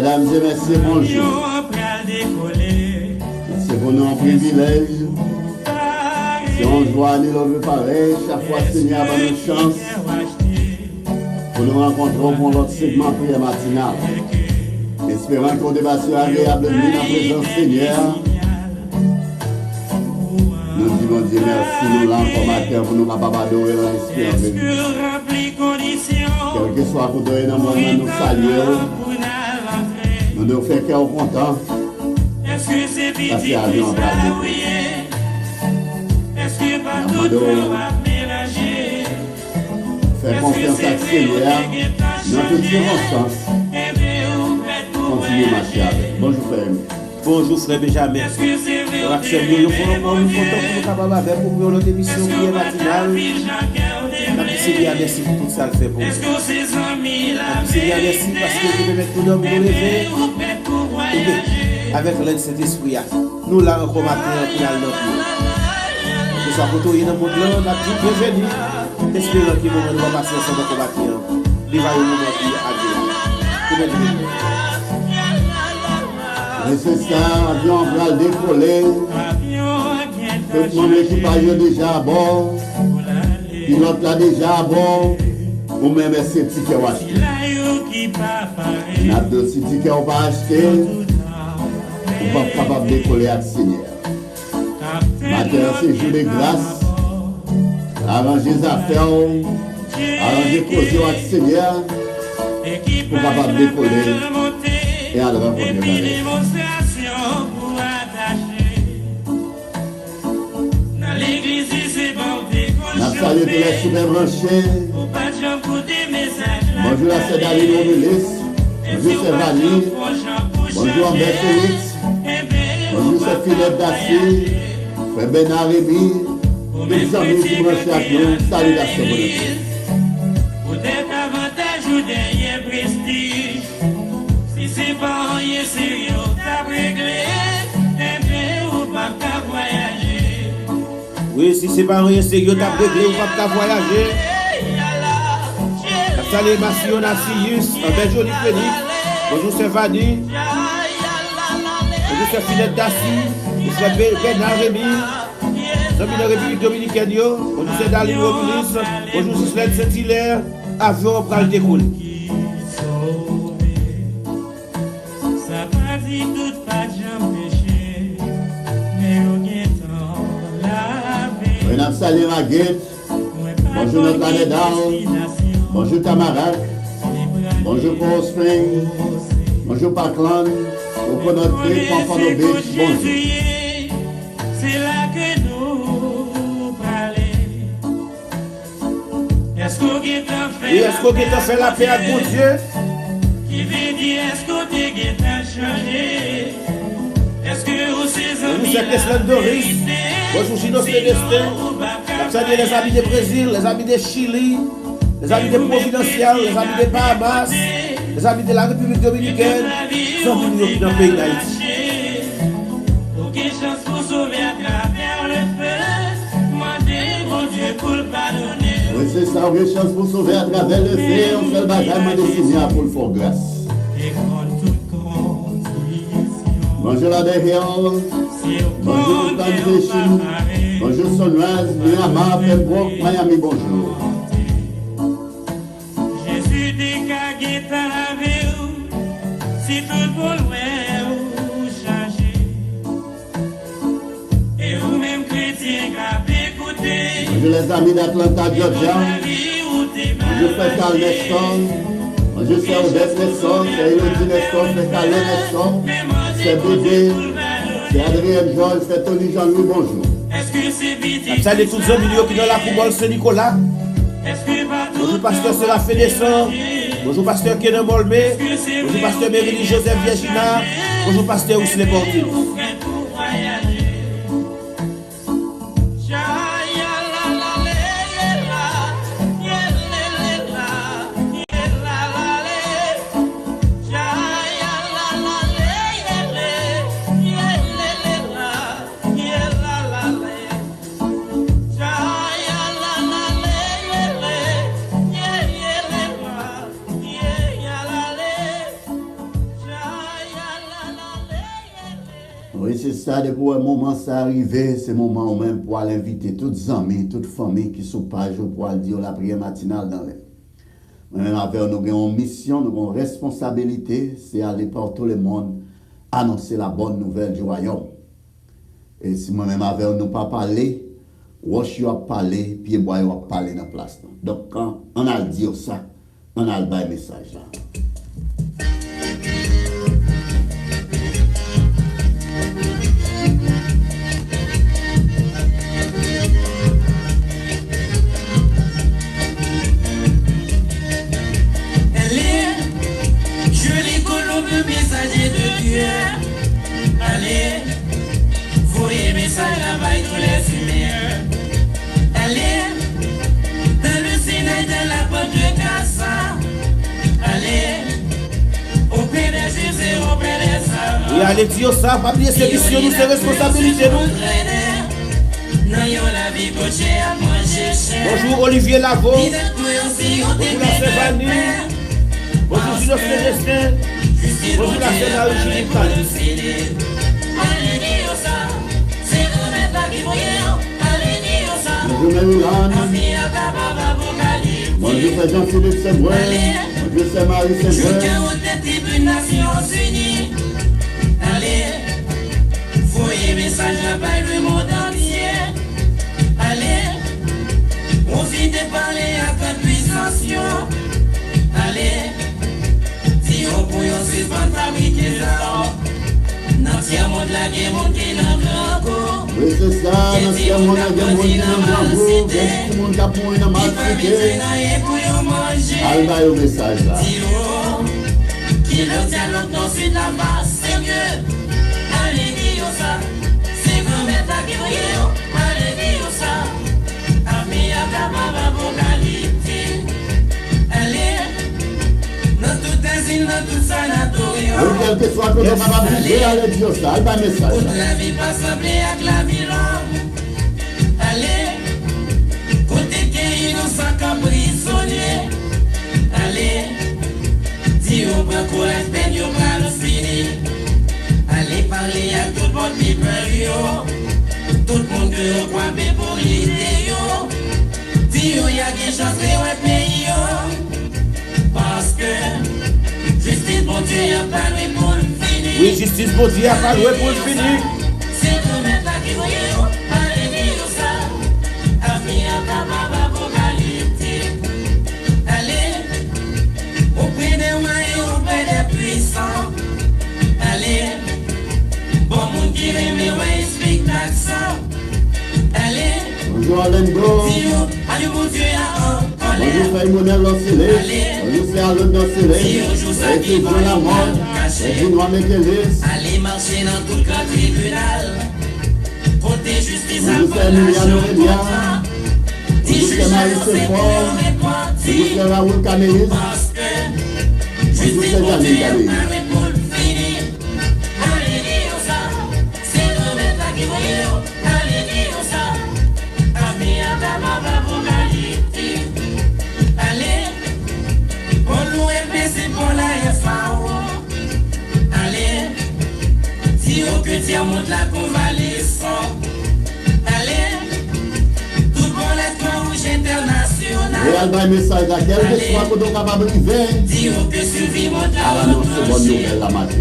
Mesdames et messieurs, bonjour. C'est pour nous un privilège. Si on joie ni l'on veut pareil, chaque fois Seigneur a une chance pour nous rencontrer pour notre segment prière matinale. Espérant qu'on débatte agréable de nous en présence Seigneur. Nous disons Dieu merci, nous l'avons comme matin pour nous capables d'adorer dans l'esprit en vérité. Quel que soit pour donner dans le monde, nous saluons. Nous devons faire cœur content. Parce que l'avion en pratique. Faire confiance à Seigneur dans toutes circonstances. Continuez à marcher avec. Bonjour frère. Bonjour frère Benjamin. Actuellement, nous sommes capables de pour notre émission qui est matinale. Seigneur, merci pour tout ça le fait pour nous. Seigneur, merci parce que vous permettez nous de nous lever avec l'aide de cet esprit. Nous là encore matin pour aller notre vie. Que ce soit pour tout dans le monde là, nous avons prévenu. Espérons que nous allons passer ensemble pour combattre. Il va y avoir un moment qui est agréable. Nécessaire, avion en train de décoller. Tout mon équipage est déjà à bord. Pilote là déjà à bord. Ou même ces tickets à acheter. Il y a deux tickets à pas acheter. On n'est pas capable de décoller avec le Seigneur. Matin, c'est jour de grâce. Arranger les affaires. Arranger les causes avec le Seigneur. Pour capable de décoller. Et à la rencontre de la salut tous les super branchés. Bonjour à Cédaline Romulis. Bonjour c'est Vanille. Bonjour Ambert Félix. Bonjour c'est Philippe Dassi. Frère Bernard Rémy. Tous les amis qui branchent avec nous. Salutations pour nous. Peut-être avantage ou derrière prestige. Si c'est pas rien sérieux, t'as réglé. Ou pas qu'à voyager. Oui, si c'est pas rien sérieux, t'as réglé ou pas qu'à voyager. Salut Massion Nassius, un joli Félix. Bonjour c'est Vadi. Bonjour c'est Philippe Dassi. C'est Bernard Rémy. Amis de la République Dominicaine. Bonjour c'est Daline Romulis. Bonjour c'est Sled Saint-Hilaire. Avion pour le décoller. Madame Salim Aguet, bonjour notre planète d'Arles, bonjour Tamarac, bonjour Coral Spring, bonjour Parkland, au Pont notre Creek, Pompano Beach, bonjour. C'est là que nous parlons. Est-ce qu'on a fait la paix avec mon Dieu? Qui veut dire est-ce qu'on a changé? Est-ce que vous c'est Doris. Bonjour Gino Célestin. Salut les amis du Brésil, les amis de Chili, les amis de Providencial, les amis de Bahamas, les amis de la République Dominicaine, sont venus dans le pays d'Haïti. Aucune chance pour sauver à travers le feu. Mandez mon Dieu pour le pardonner. Oui, c'est ça, aucune chance pour sauver à travers le feu. On fait le bagaille, m'a décidé pour le faire grâce. Bonjour la derrière. Bonjour Plantation. Bonjour Sunrise, Miami, Pembroke, Miami, bonjour. Jésus décagé ta vie, si tout le monde ou changer. Et vous-même chrétien qui écouté. Bonjour les amis d'Atlanta, Georgia. Bonjour Frère Carl Nestor. Bonjour c'est Odette Nestor, c'est Elodie Nestor, c'est Carl Nestor, c'est Bébé, c'est Adrien Georges, c'est Tony Jean-Louis, bonjour. Salut tous les amis qui sont dans la football Saint-Nicolas. Bonjour pasteur Séraphin Descend. Bonjour pasteur Kenan Molmé. Bonjour pasteur Mérily Joseph Virginia. Bonjour pasteur Ousle Portil. ça, depuis le moment ça arrivé, c'est le moment où même pour aller inviter toutes les amis, toute famille qui sont page pour aller dire la prière matinale dans les. Moi-même avec nous avons une mission, nous avons une responsabilité, c'est aller par tout le monde annoncer la bonne nouvelle du royaume. Et si moi-même avec nous pas parler, Roche a parlé, puis Bois a parlé dans la place. Donc quand on a dit ça, on a le bail message là. Messager de Dieu, allez, voyez message là-bas tous les fumeurs. Allez, dans le Sinaï de la porte de Cassa. Allez, auprès des juges et auprès des savants. Et allez dire ça, pas oublier cette mission, nous, c'est responsabilité, nous. Bonjour Olivier Lavo. Bonjour la Sévanie. Bonjour Jules Célestin. Bonjour la Sénat Philippe Kali. Bonjour Maryland. Bonjour Jean-Philippe Sembrun. Bonjour Marie Sembrun. Allez, voyez message là-bas le monde entier. Allez, profitez de parler à votre puissance. Allez, si on peut suspendre fabriquer ça. Dans ce monde là, il y a des gens qui n'ont pas encore. Oui, c'est ça, dans ce monde là, il y a des gens qui n'ont pas encore. Il y a des gens qui n'ont pas encore. Alba au message là. Qui le dialogue dans cette la base, c'est mieux. Allez, dis ça. C'est comme ça qui voyait. Allez, dis ça. Ami, apocalyptique. Allez, dans tout asile, dans tout sanatorium. Oui, quel que soit que nous pas briser, allez dire ça. Alba message Toute là. la vie pas semblée avec la violence. Allez, côté qui innocent comme prisonnier. Allez. Si on prend courage, ben yo va le finir. Allez parler à tout le monde qui peut. Tout le monde que vous croyez pour l'idée. Si yo y a des chances de ouais pays. Parce que justice bon Dieu y a pas loué pour le finir. Oui, justice bon Dieu a pas loué pour le finir. C'est tout mettre là qui voyez. Allez dire ça. Ami à ta apocalyptique. Allez. Auprès des moyens, auprès des puissants. Allez, bon monde qui aime, ouais, explique l'accent. Allez, Bonjour Alengo. allez, mon Dieu, à Bonjour Frère Monel Lancélé. Bonjour Frère Alain Lancélé. Et tout la mort. Et vous avec Elis. allez marcher dans tout le grand tribunal. Côté justice à Bonjour Frère Emiliano Elia. Bonjour Frère Marie Sephore. Bonjour Frère Raoul Camélis. Parce que justice bon Dieu y a pas pour le finir. Allez, dis ça. C'est le maître qui voyait. Allez, dis ça. Ami à ta apocalyptique. Allez, on loue c'est pour la FAO. Allez, si au chrétien monte la convalescence. Allez, tout le monde est en rouge international. Et Alba message là, quel que soit que nous capable de briser. Dis que suivi mon À l'annonce de bonne nouvelle la matin.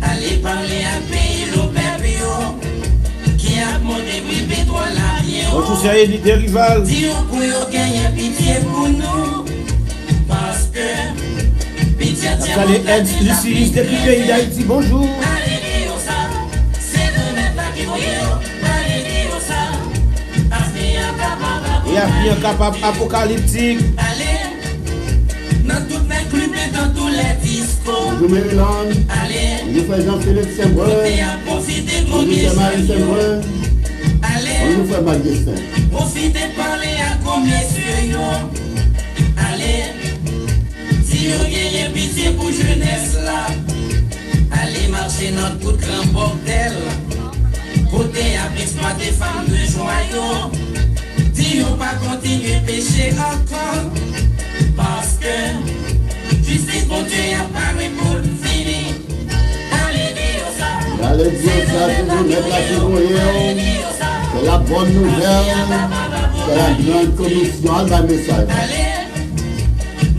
allez parler à pays l'opério qui a monté puis pétrole la Bonjour, c'est Eddie Rival. dis pour yo gagner pitié pour nous parce que pitié tient Allez, Ed Lucie, depuis le pays d'Haïti, bonjour. allez dire ça c'est de mettre là qui voyez allez dire ça affaire Et avenir capable apocalyptique. allez dans toutes les clubs et dans tous les discos Bonjour Maryland. allez Bonjour Frère Jean-Philippe Sembrun. et à profiter de Bonjour Frère Marie Sembrun. allez Bonjour Frère Majestin. profitez de parler à combien sur yo. Allez, si vous gagnez pitié pour jeunesse là, allez marcher dans tout grand bordel. Côté à exploiter femmes de joyaux. Si vous pas continuer pécher encore, parce que justice bon Dieu a pas pour le finir. Allez dire ça. Allez Dieu, ça, c'est nous mettre la qui voyons. C'est la bonne nouvelle. C'est la grande commission, dans le message.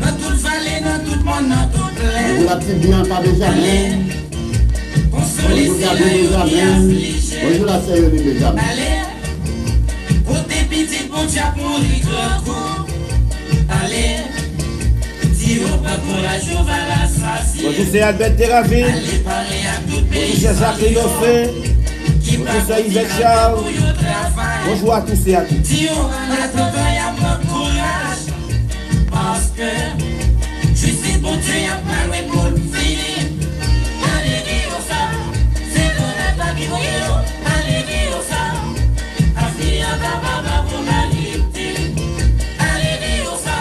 Dans toute vallée, dans tout monde, dans toute plaine. Bonjour la petite bien, pas Benjamin. Bonjour Gabi Benjamin. Bonjour la sœur Yoli Benjamin. Allez, pour tes petites bon Dieu pour les grands coups. Allez, dis-moi pas pour la joue va l'assassiner. Bonjour, c'est Albert Teraville. Allez, parler à tout pays. Bonjour, c'est Jacques Yoffé. Bonjour, c'est Yvette Charles. Bonjour à tous et à toutes. Dis-moi, on a travail à mon courage. Parce que je sais bon Dieu, y a pas de pour le finir. Allez, dis-moi ça. C'est qu'on n'a pas qui voyons. Allez, dis-moi ça. Affaire à baba pour la liberté. Allez, dis-moi ça.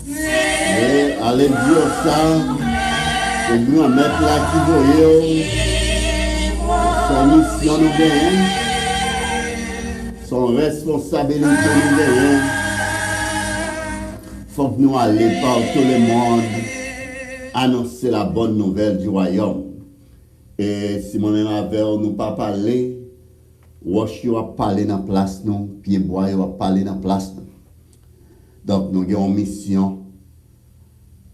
Et allez dire ça. C'est nous mettre la qui voyons. Son mission nous gagne. Son responsabilité nous gagne. Faut que nous allions par tout le monde annoncer la bonne nouvelle du royaume. Et si moi-même avec nous pas parler, Wash yo a parlé dans la place nous, Pied-Bois yo a parlé dans la place nous. Donc nous avons une mission.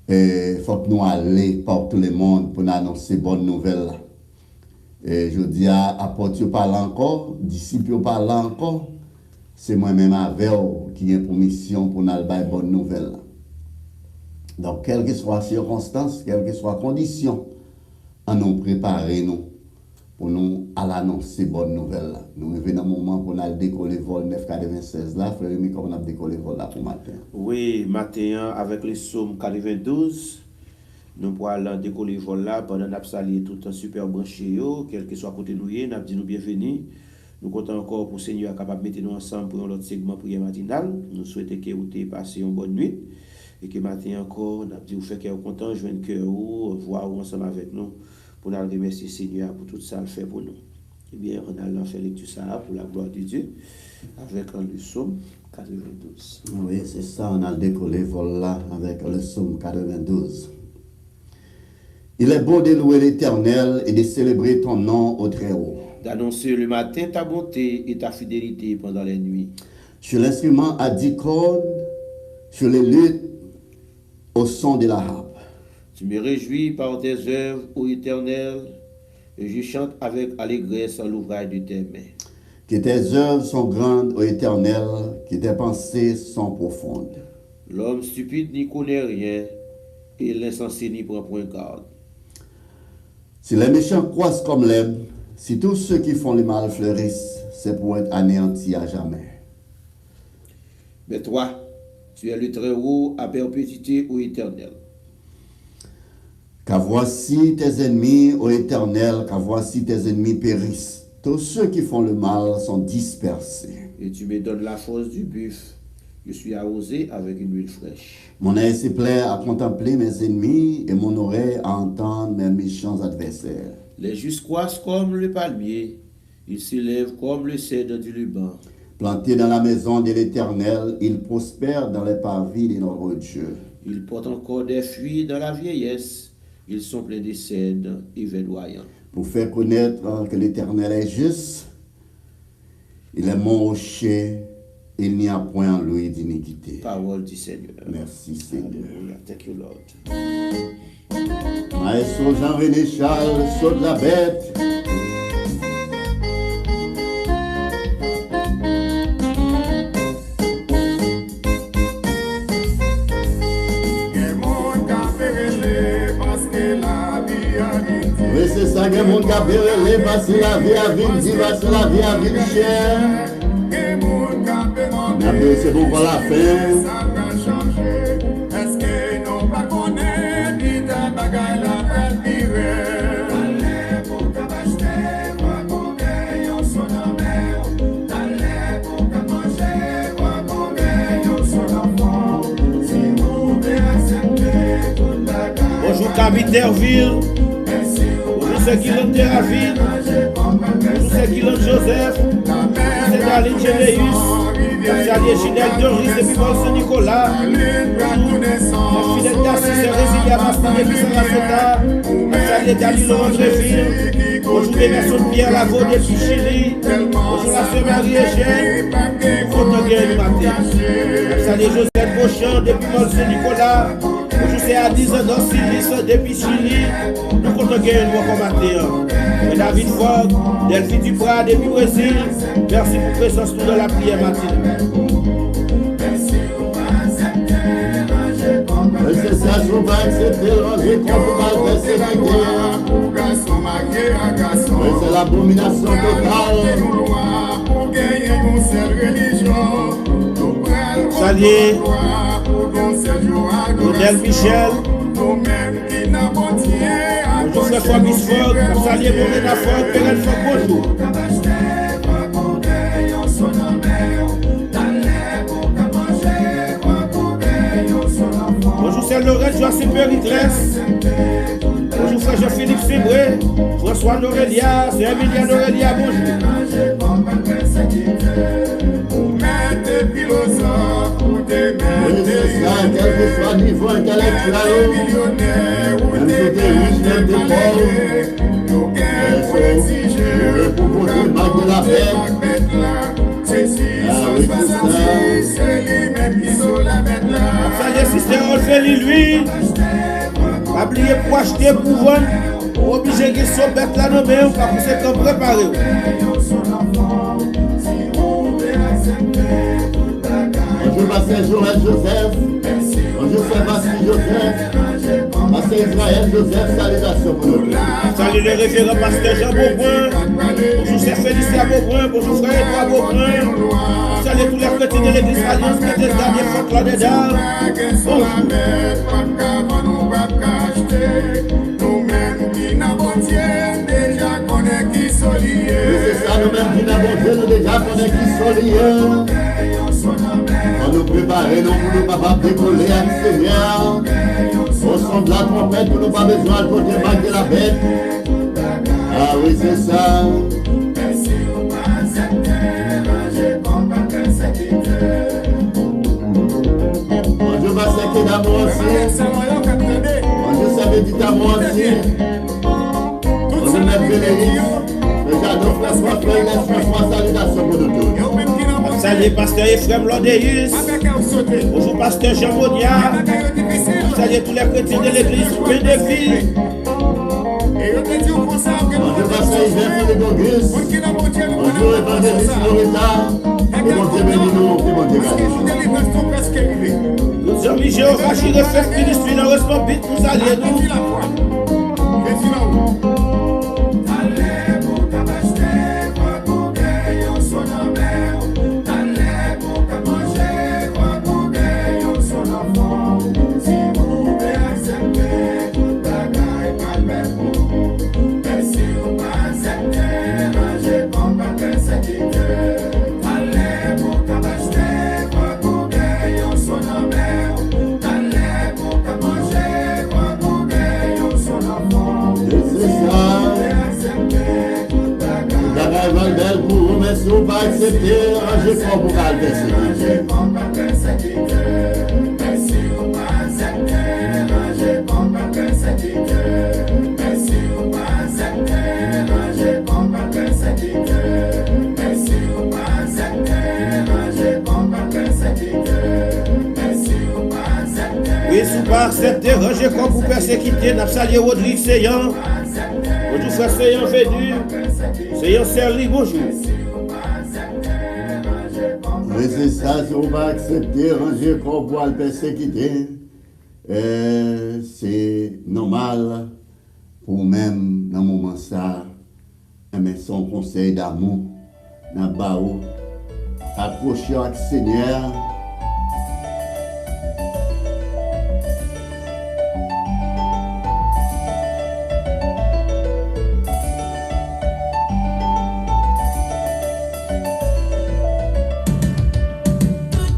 Et faut que nous allions par tout le monde pour nous annoncer bonne nouvelle. Et je dis à apôtre parle encore, disciple parle encore. C'est moi-même avec eux qui ai pour mission pour nous donner bonne nouvelle. Donc, quelle que soit la circonstance, quelle que soit la condition, on nous préparer nous pour nous à l'annoncer bonne nouvelle. Nous venons dans un moment pour nous décoller vol 996 là, frère Rémi, comme on a décollé vol là pour matin. Oui, matin avec les psaumes 92. Nous pourrons décoller vol là pendant nous saluer tout un super branché, quel que soit côté nous, nous dit nous bienvenue. Nous comptons encore pour Seigneur capable de mettre nous ensemble pour un autre segment prière matinale. Nous souhaitons que vous ayez passé une bonne nuit et que matin encore, nous dit vous fait que vous content, joindre cœur ou voir ensemble avec nous pour nous remercier Seigneur pour tout ça le fait pour nous. Eh bien, on a fait lecture ça pour la gloire de Dieu avec le psaume 92. Oui, c'est ça, on a décollé vol là avec le psaume 92. Il est bon de louer l'Éternel et de célébrer ton nom au Très-Haut. D'annoncer le matin ta bonté et ta fidélité pendant les nuits. Sur l'instrument à 10 cordes, sur les luttes au son de la harpe. Tu me réjouis par tes œuvres, ô Éternel, et je chante avec allégresse l'ouvrage de tes mains. Que tes œuvres sont grandes, ô Éternel, que tes pensées sont profondes. L'homme stupide n'y connaît rien, et l'insensé n'y prend point garde. Si les méchants croissent comme l'herbe, si tous ceux qui font le mal fleurissent, c'est pour être anéantis à jamais. Mais toi, tu es le Très-Haut à perpétuité, ô Éternel. Car voici tes ennemis, ô Éternel, car voici tes ennemis périssent. Tous ceux qui font le mal sont dispersés. Et tu me donnes la force du buffle. Je suis arrosé avec une huile fraîche. Mon œil se plaît à contempler mes ennemis et mon oreille à entendre mes méchants adversaires. Les justes croissent comme le palmier. Ils s'élèvent comme le cèdre du Liban. Plantés dans la maison de l'Éternel, ils prospèrent dans les parvis de notre Dieu. Ils portent encore des fruits dans la vieillesse. Ils sont pleins de cèdres et verdoyants. Pour faire connaître que l'Éternel est juste, il est mon rocher, il n'y a point en lui d'iniquité. Parole du Seigneur. Merci Seigneur. Alléluia. Thank you, Lord. Maestro Jean-René Charles, saute la bête. Oui, c'est ça que mon gars pérélé, parce que la vie a vite, parce que la vie a vite chère. C'est bon pour la fin. Bonjour Capiterville. Bonjour ceux qui l'ont Terraville. Bonjour ceux qui l'ont Joseph. C'est Daline Généus. Salut Ginelle Doris depuis Saint-Nicolas. La fidèle d'Assis est résiliée à Mastin et Bissara Sota. Salut Danilo Andréville. Bonjour les personnes Pierre Lavo depuis Chili. Bonjour la sœur Marie-Eugène. Content de gagner matin. Salut Joseph Beauchamp depuis Mont-Saint-Nicolas. Bonjour c'est Adiz Silis depuis Chili. Nous comptons gagner une fois matin. David Fogg, Delphi Duprat depuis Brésil. Merci pour présence dans la prière matinale. C'est ça, je vais accepter le ranger qu'on va persécuter. C'est l'abomination totale. Salut, Odel Michel. Bonjour François Bisfog. Salut Morena Fogg, Pérel Fogg, bonjour. Bonjour, c'est Laurent Joachim Périclès. Bonjour, frère Jean-Philippe Sébré. François Norelia, c'est Emilia Norelia, bonjour. Quel que soit le niveau intellectuel, même si tu es riche, même si tu es pauvre, pour porter le mal de la paix. Ah oui, c'est ça. Salut, sister Olfeli, lui. Pas oublier pour acheter pour vendre. Obligé de se mettre là dans même, pas pour se comme préparer. Bonjour, pasteur Joël Joseph. Bonjour, Sébastien Joseph. Pasteur Israël Joseph, salutations pour nous. Salut le révérend pasteur Jean Beaubrun. Bonjour, c'est Félicien Beaubrun. Bonjour, frère Edouard Beaubrun. Salut tous les chrétiens de l'église Alliance, qui étaient derniers fois Claude et Dal. Bonjour. C'est ça, nous-mêmes qui n'avons nous déjà connaissons qui sont liés. On nous prépare, nous pour nous pas décoller avec le Seigneur. Au son de la trompette, pour nous pas besoin de porter bac de la bête. Ah oui, c'est ça. Bonjour, Basseké d'amour aussi. Bonjour, ça veut dire d'amour aussi. Bonjour, Mère Béléis. Le jardin François Félix, François, salutations pour nous tous. Salut pasteur Ephraim Lodéus. Bonjour pasteur Jean Monia. Salut tous les chrétiens de l'église Pédéphile. Bonjour pasteur Yves Philippe Auguste. Bonjour évangéliste Loretta. Que mon Dieu bénisse nous, que mon Dieu bénisse. Nous sommes Jéhovah, Jireh, fait ministre dans le respect, nous allons nous. Si on va accepter, ranger fort pour pas le persécuter. Oui, si vous pas accepter, ranger comme vous persécuter, n'a pas salué Rodrigue Seyan. Bonjour frère Seyan Védu. Seyan Serli, bonjour. Oui, c'est ça, si on va accepter, ranger corps pour le persécuter, c'est normal pour même dans le moment ça, mais son conseil d'amour, dans le bao, accrocher avec le Seigneur. Tout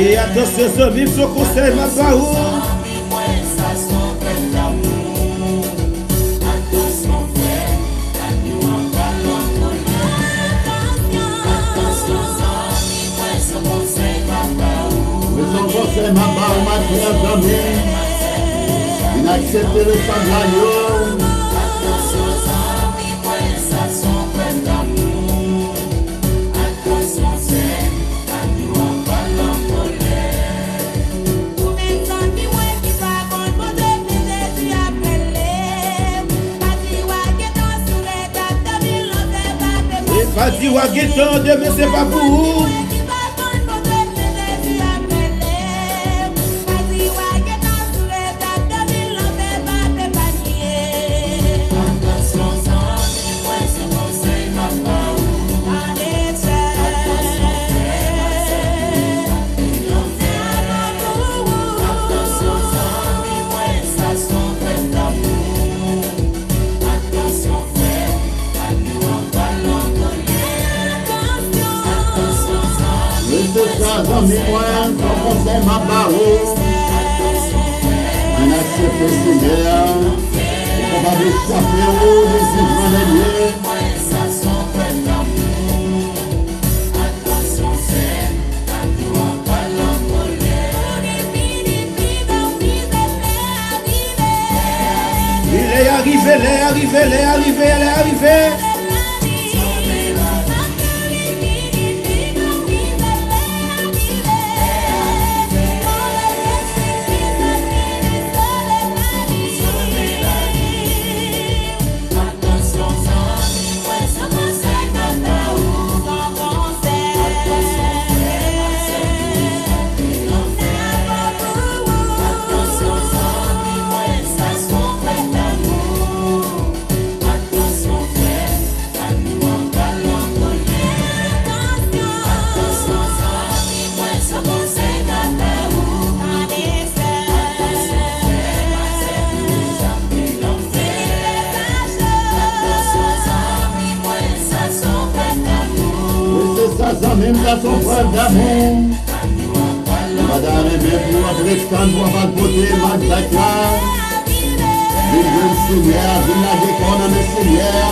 Et attention, ce vif, ce conseil, ma baou. C'est ma barre, ma terre d'amis. Il a accepté le sang de l'agneau. Et pas dit Wageton, demain c'est pas pour vous. Dans mes moyens, son conseil ma barreau. Il a accepté le Seigneur. On va échapper au décision des lieux. Il est arrivé. Même dans son preuve d'amour. Madame est bien pour notre extendre pour avoir côté Magdaka. Vive le Seigneur, vive la déconne le Seigneur.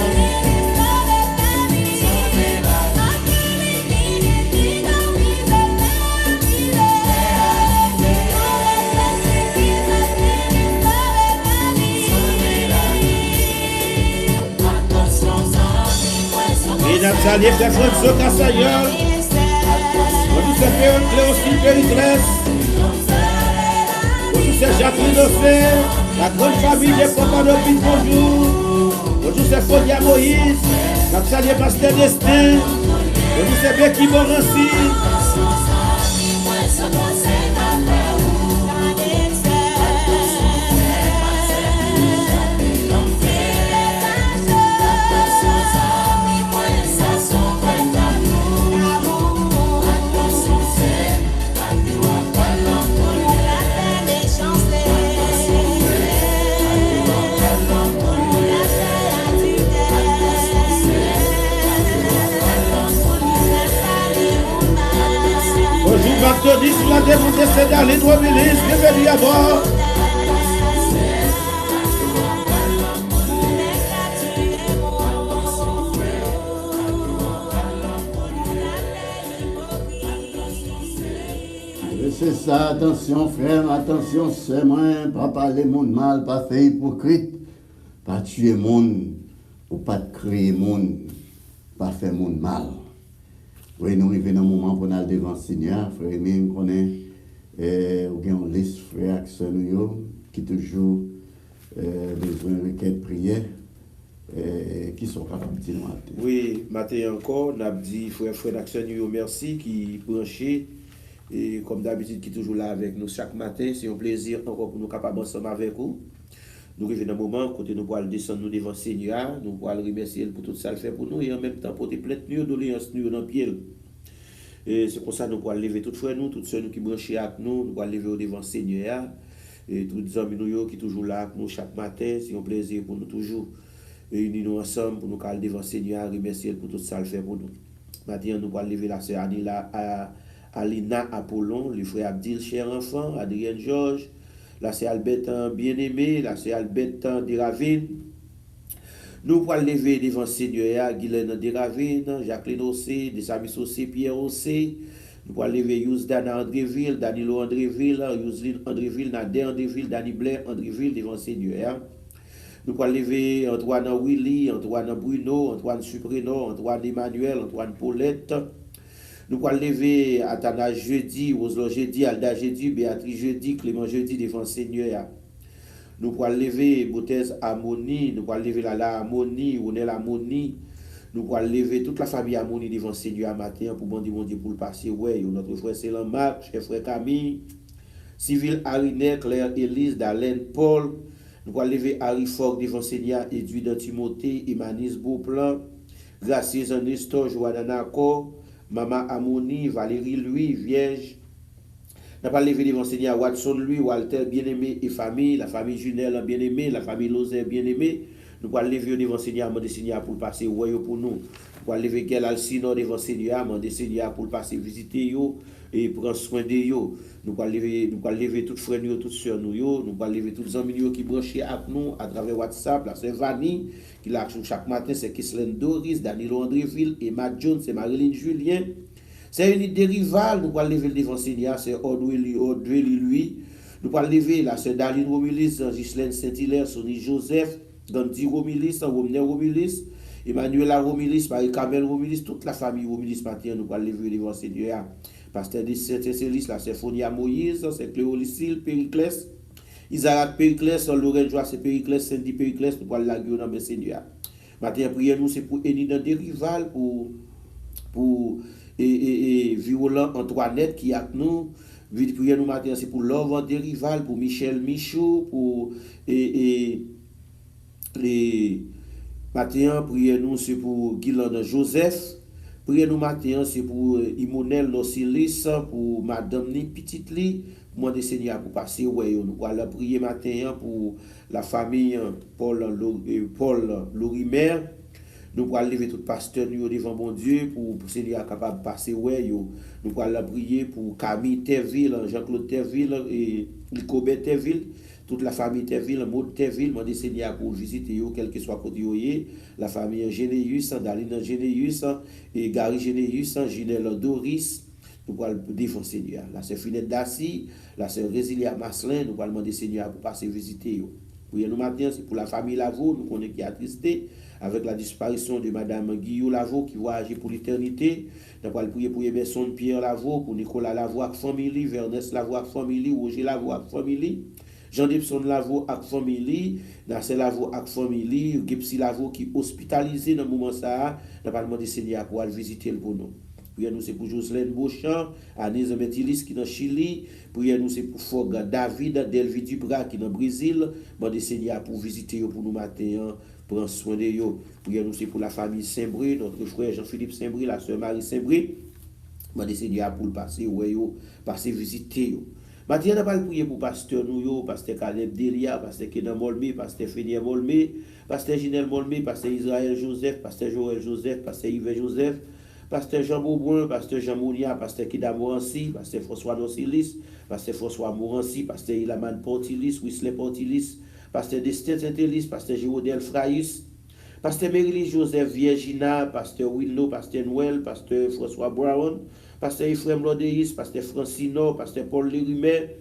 Et Nathalie, frère François Cassagnol. Bonjour, c'est Cléophile Périclès. Bonjour, c'est Jacqueline Dossé. La grande famille des Papanopine, bonjour. Bonjour, c'est Fodia Moïse. Nathalie, Pasteur Destin. Bonjour, c'est Becky Morancy. Baptiste, la dévoutée, c'est dans les trois milices, bienvenue à bord. C'est ça, attention frère, attention c'est moi, pas parler monde mal, pas faire hypocrite, pas tuer monde, ou pas créer monde, pas faire monde mal. Oui, nous arrivons dans un moment pour aller devant le Seigneur, frère, mais nous connaissons, ou une liste frère qui toujours besoin de requête prière, qui sont capables de dire matin. Oui, matin encore, nous avons dit frère d'action, merci, qui branché, et comme d'habitude, qui est toujours là avec nous chaque matin. C'est un plaisir encore pour nous capables ensemble avec vous. Nous arrivons dans un moment, côté nous pourrons descendre nous devant le Seigneur, nous pourrons remercier pour tout ça le fait pour nous, et en même temps porter plein de doléances nous dans le pied. Et c'est pour ça que nous pourrons lever toutes frères nous, toutes ceux qui branchés avec nous pourrons lever au devant le Seigneur, et tous les amis nous qui sont toujours là avec nous chaque matin. C'est un plaisir pour nous toujours réunir nous ensemble pour nous aller devant le Seigneur, remercier pour tout ça le fait pour nous. Maintenant, nous pourrons lever la sœur Annie là Alina Apollon, le frère Abdil, cher enfant, Adrien Georges, là c'est Albert bien-aimé, là c'est Albert Déravine. Nous pour lever devant Seigneur, Guylaine Déravine, Jacqueline Ossé, Desamis Ossé, Pierre Ossé. Nous pour lever Yousdana Andréville, Danilo Andréville, Yousline Andréville, Nader Andréville, Dani Blair Andréville devant Seigneur. Nous pour lever Antoine Willy, Antoine Bruno, Antoine Supreno, Antoine Emmanuel, Antoine Paulette. Nous pour lever Atana jeudi, Oslo jeudi, Alda jeudi, Béatrice jeudi, Clément jeudi devant Seigneur. Nous pour lever Boutez Amoni, nous pour lever Lala Amoni, Onel Amoni. Nous pour lever toute la famille Amoni devant Seigneur à matin pour bon Dieu pour le passer. Ouais, notre frère Célan Marc, cher frère Camille, Civil Ariné, Claire Élise, Dalaine Paul. Nous pour lever Harry Fogg devant Seigneur, Edwin Timothée, Emmanis Beauplan, Gracieuse Nestor, Joanna Nako, Maman Amoni, Valérie Louis, Vierge. Nous pas lever devant Seigneur Watson lui, Walter bien-aimé et famille, la famille Junel bien-aimé, la famille Lozer bien-aimé. Nous pas lever devant Seigneur, demander Seigneur pour passer royaume pour nous. Nous pas lever Gel Alcino devant Seigneur, demander Seigneur pour passer visiter yo et prendre soin de yo. Nous pas lever toutes frères nous, toutes sœurs nous yo, nous pas lever tous amis qui branchés avec nous à travers WhatsApp, la sœur Vanny qui l'a chaque matin, c'est Kislen Doris, Danilo Andréville, Emma Jones, c'est Marilyn Julien. C'est une des rivales, nous allons lever devant Seigneur, c'est Audrey lui. Nous allons lever la sœur Daline Romilis, Ghislaine Saint-Hilaire, Sonny Joseph, Gandhi Romilis, Romner Romilis, Emmanuela Romilis, Marie-Camille Romilis, toute la famille Romilis matin, nous allons lever devant Seigneur. Pasteur de Saint-Célis, la Symphonia Moïse, c'est Cléo Lucille, Périclès, Isaac Périclès, Lorraine Joie, c'est Périclès, Cindy Périclès, nous allons la gueule dans le Seigneur. Matin, prière nous, c'est pour aider dans des rivales, pour Violent Antoinette qui est avec nous. Prière nous matin, c'est pour Love des rivales, pour Michel Michaud, pour les matin, prière nous, c'est pour Guylaine Joseph. Prière nous matin, c'est pour Imonel Nocilis, pour Madame Ni Petite Li, moi de Seigneur pour passer ouais, nous allons prier matin pour la famille Paul Lorimer. Nous allons lever tout pasteur nous devant bon Dieu pour Seigneur capable de passer ouais yo. Nous allons prier pour Camille Terville, Jean-Claude Terville et Licobert Terville, toute la famille Terville, Maud Terville, demander Seigneur pour visiter yo quel que soit côté yo, la famille Généus, Daline Généus et Gary Généus, Ginelle Doris. Nous allons devant Seigneur. La sœur Finette Dassi, la sœur Résilia Maslin, nous allons demander Seigneur pour passer visiter yo. Pour nous matin, c'est pour la famille Lavaux, nous connaissons qui est attristé avec la disparition de Madame Guillaume Lavaux qui va agir pour l'éternité. Nous allons prier pour Emerson Pierre Lavaux, pour Nicolas Lavaux avec famille, Vernès Lavaux avec famille, Roger Lavaux avec famille, Jean Debson Lavaux avec famille, Nasser Lavaux avec famille, Gipsy Lavaux qui est hospitalisé dans le moment ça. Nous allons demander Seigneur pour aller visiter le pour nous. Prière nous c'est pour Jocelyne Beauchamp, Agnès Metilis qui est dans Chili. Prière nous c'est pour Fog David Delvi Dubra qui est dans Brésil. Demandez Seigneur pour visiter pour nous matin, prendre soin de yo. Prière nous c'est pour la famille Saint-Brie, notre frère Jean-Philippe Saint-Brie, la sœur Marie Saint-Brie. Demandez Seigneur pour le passer ouais yo, passer visiter yo. Maintenant on va prier pour pasteur nous yo, pasteur Caleb Delia, pasteur Kenan Molmé, pasteur Fénier Molmé, pasteur Ginel Molmé, pasteur Israël Joseph, pasteur Joël Joseph, pasteur Yves Joseph. Pasteur Jean Beaubrun, Pasteur Jean Mounia, Pasteur Kida Morancy, Pasteur François Nocilis, Pasteur François Morancy, Pasteur Ilaman Portilis, Wisley Portilis, Pasteur Destin Saint-Elis, Pasteur Géodel Fraïs, Pasteur Merily Joseph Virgina, Pasteur Wilno, Pasteur Noël, Pasteur François Brown, Pasteur Ephraim Lodéis, Pasteur Francino, Pasteur Paul Lérumet,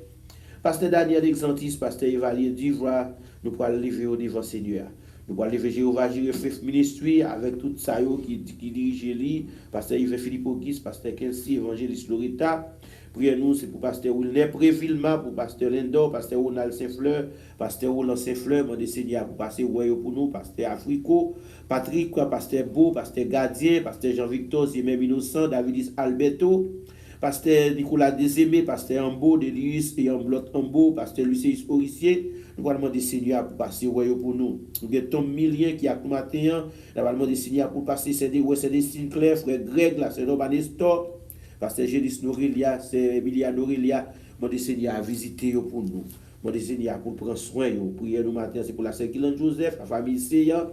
Pasteur Daniel Exantis, Pasteur Evalier Duvra, nous pourrons lever au devant Seigneur. Nous allons lever Jéhovah Jireh Ministry avec tout ça qui dirige lui, Pasteur Yves Philippe Auguste, Pasteur Kelsey, Évangéliste Loretta. Priez nous, c'est pour Pasteur Wilner Prévilma, pour Pasteur Lindor, Pasteur Ronald Saint-Fleur, Pasteur Roland Saint-Fleur, mon Seigneur pour passer royaume pour nous, Pasteur Africo, Patrick, Pasteur Beau, Pasteur Gardien, Pasteur Jean-Victor, Zémem Innocent, Davidis Alberto, Pasteur Nicolas Desemé, Pasteur Ambo, Delius et Amblot Ambo, Pasteur Lucéus Aurissier. Nous allons demander Seigneur pour passer royaume pour nous. Nous avons Tom Millien qui a matin. Nous allons demander Seigneur pour passer CD Sinclair, frère Greg, là, c'est Robin Nestor, Pasteur Gélis Norelia, c'est Emilia Norelia. Nous allons Seigneur à visiter pour nous. Nous allons Seigneur pour prendre soin. Prière nous matin, c'est pour la sœur Guylaine Joseph, la famille Seya,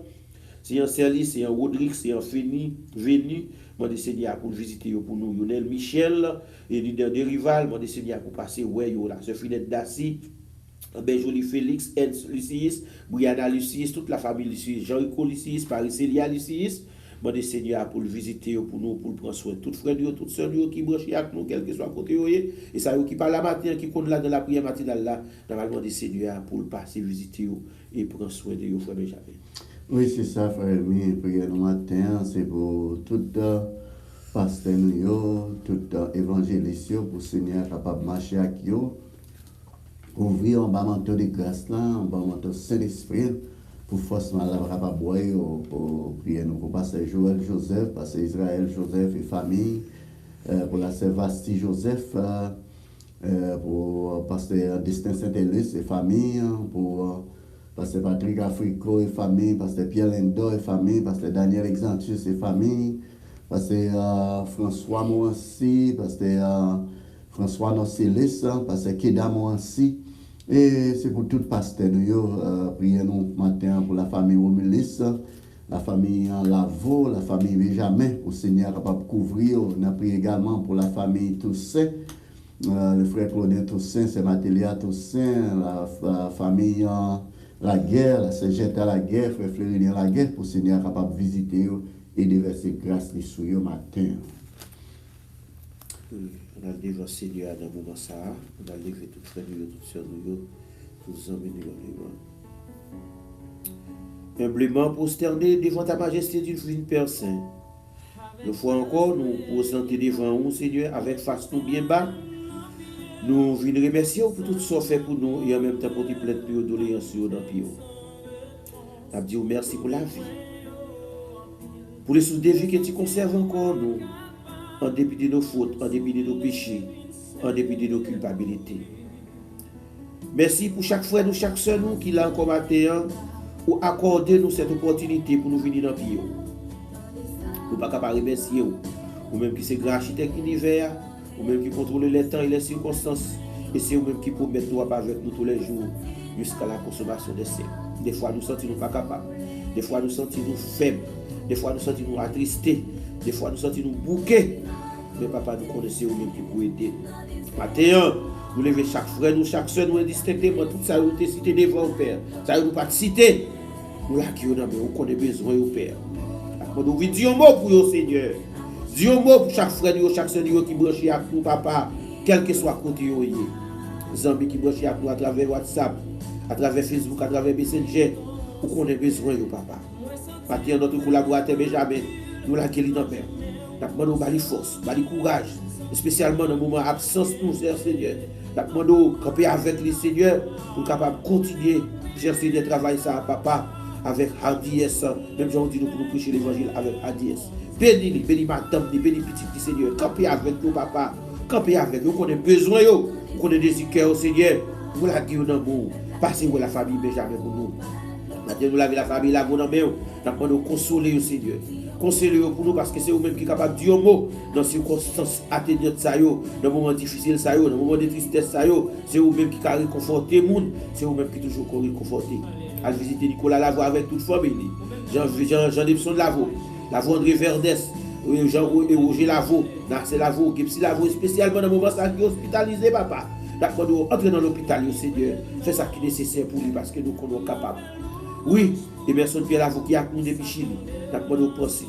c'est un Serli, c'est un Rodrigue, c'est un Venu, moi des Seigneur pour visiter pour nous, Lionel Michel, et leader des rivales, moi des Seigneur pour passer, ouais, yo là, ce Finette Dassi, Benjoli Félix, Ernst Lucius, Brianna Lucius, toute la famille Lucius, Jean-Rico Lucius, Paris-Célia Lucius, moi des Seigneur pour le visiter, pour nous, pour prendre soin de tout frère, toute soeur qui branche avec nous, quel que soit côté, et ça, qui parle la matin, qui compte là dans la prière matinale là, normalement des Seigneur pour le passer, visiter et prendre soin de vous, frère Benjamin. Oui, c'est ça, frère Rémi. Prière le matin, c'est pour tout pasteur, tout évangéliste, pour le Seigneur capable de marcher avec eux. Ouvrir un manteau de grâce là, un manteau Saint-Esprit, pour forcément la capable pour prier nous, pour pasteur Joël Joseph, pasteur Israël Joseph et famille, pour la sœur Vasti Joseph, pour pasteur Destin Saint-Élus et famille, pour pasteur Patrick Africo et famille, pasteur Pierre Lendo et famille, pasteur Daniel Exantius et famille, pasteur François Moansi, pasteur François Nocélis, pasteur Keda Moansi. Et c'est pour tout pasteur nous, prier nous matin pour la famille Romulis, la famille Lavo, la famille Benjamin, pour le Seigneur capable de couvrir. On a prié également pour la famille Toussaint, le frère Claudin Toussaint, c'est Matélia Toussaint, la famille La Guerre, la Cégette à la Guerre, frère Fleurilien La Guerre, pour le Seigneur capable de visiter et de verser grâce sur eux matin. On a levé le Seigneur dans le moment ça, on a levé tout frère, tout sœur, tous les amis de humblement prosterné devant ta majesté d'une Père Saint. Une fois encore, nous présenter devant vous, Seigneur, avec face nous bien bas. Nous venons remercier pour tout ce fait pour nous et en même temps pour te plaindre pour doléances dans le pays. Nous avons dit merci pour la vie. Pour les sources de vie que tu conserves encore nous, en dépit de nos fautes, en dépit de nos péchés, en dépit de nos culpabilités. Merci pour chaque frère ou chaque soeur nous qui l'a encore matin ou accordé nous cette opportunité pour nous venir dans le pays. Nous ne pouvons pas remercier ou même qui c'est grand architecte univers, ou même qui contrôle les temps et les circonstances, et c'est vous-même qui peut mettre nous avec nous tous les jours jusqu'à la consommation des siècles. Des fois nous sentons pas capables, des fois nous sentons faibles, des fois nous sentons attristés, des fois nous sentons bouqués, mais papa nous connaissons vous-même qui peut aider. Matin, nous levons chaque frère, nous, chaque soeur, nous indistinctement, tout ça nous cité devant le Père, ça nous pas cité, nous là qui nous connaissons besoin au Père. Nous disons un mot pour vous, Seigneur. Dis un mot pour chaque frère, chaque soeur qui branche avec nous, papa, quel que soit côté où il est. Les amis qui branchent avec nous à travers WhatsApp, à travers Facebook, à travers Messenger, pour qu'on ait besoin de papa. Maintenant, notre collaborateur Benjamin, nous l'avons dans le Père. Nous demandons de force, de courage, spécialement dans le moment d'absence, nous, Seigneur. Nous demandons de camper avec les Seigneurs pour capable de continuer à chercher de travailler ça, papa, avec hardiesse. Même si on dit nous pour nous prêcher l'évangile avec hardiesse. Bénis-les, bénis madame, bénis petit Seigneur. Campez avec nous, papa. Campez avec nous, qu'on a besoin, qu'on a des cœurs au Seigneur. Vous la guillez dans nous. Passez la famille Benjamin pour nous. Maintenant, nous l'avons la famille là, vous n'avez pas de consoler au Seigneur. Consoler pour nous parce que c'est vous-même qui est capable de dire un mot dans les circonstances atténuantes, dans les moments difficiles, dans les moments de tristesse. C'est vous-même qui a réconforté le monde. C'est vous-même qui toujours réconforté. Allez visiter Nicolas Lavo avec toute famille. Jean-Debson Lavo. Lavo André Verdes, Roger Lavo, Narcel Lavo, Gipsy Lavo, spécialement dans le moment où il est hospitalisé, papa. D'accord, entrer dans l'hôpital, Seigneur, fais ça qui est nécessaire pour lui parce que nous sommes capables. Oui, et merci Pierre Lavo qui a nous depuis Chili. D'accord, nous pensons,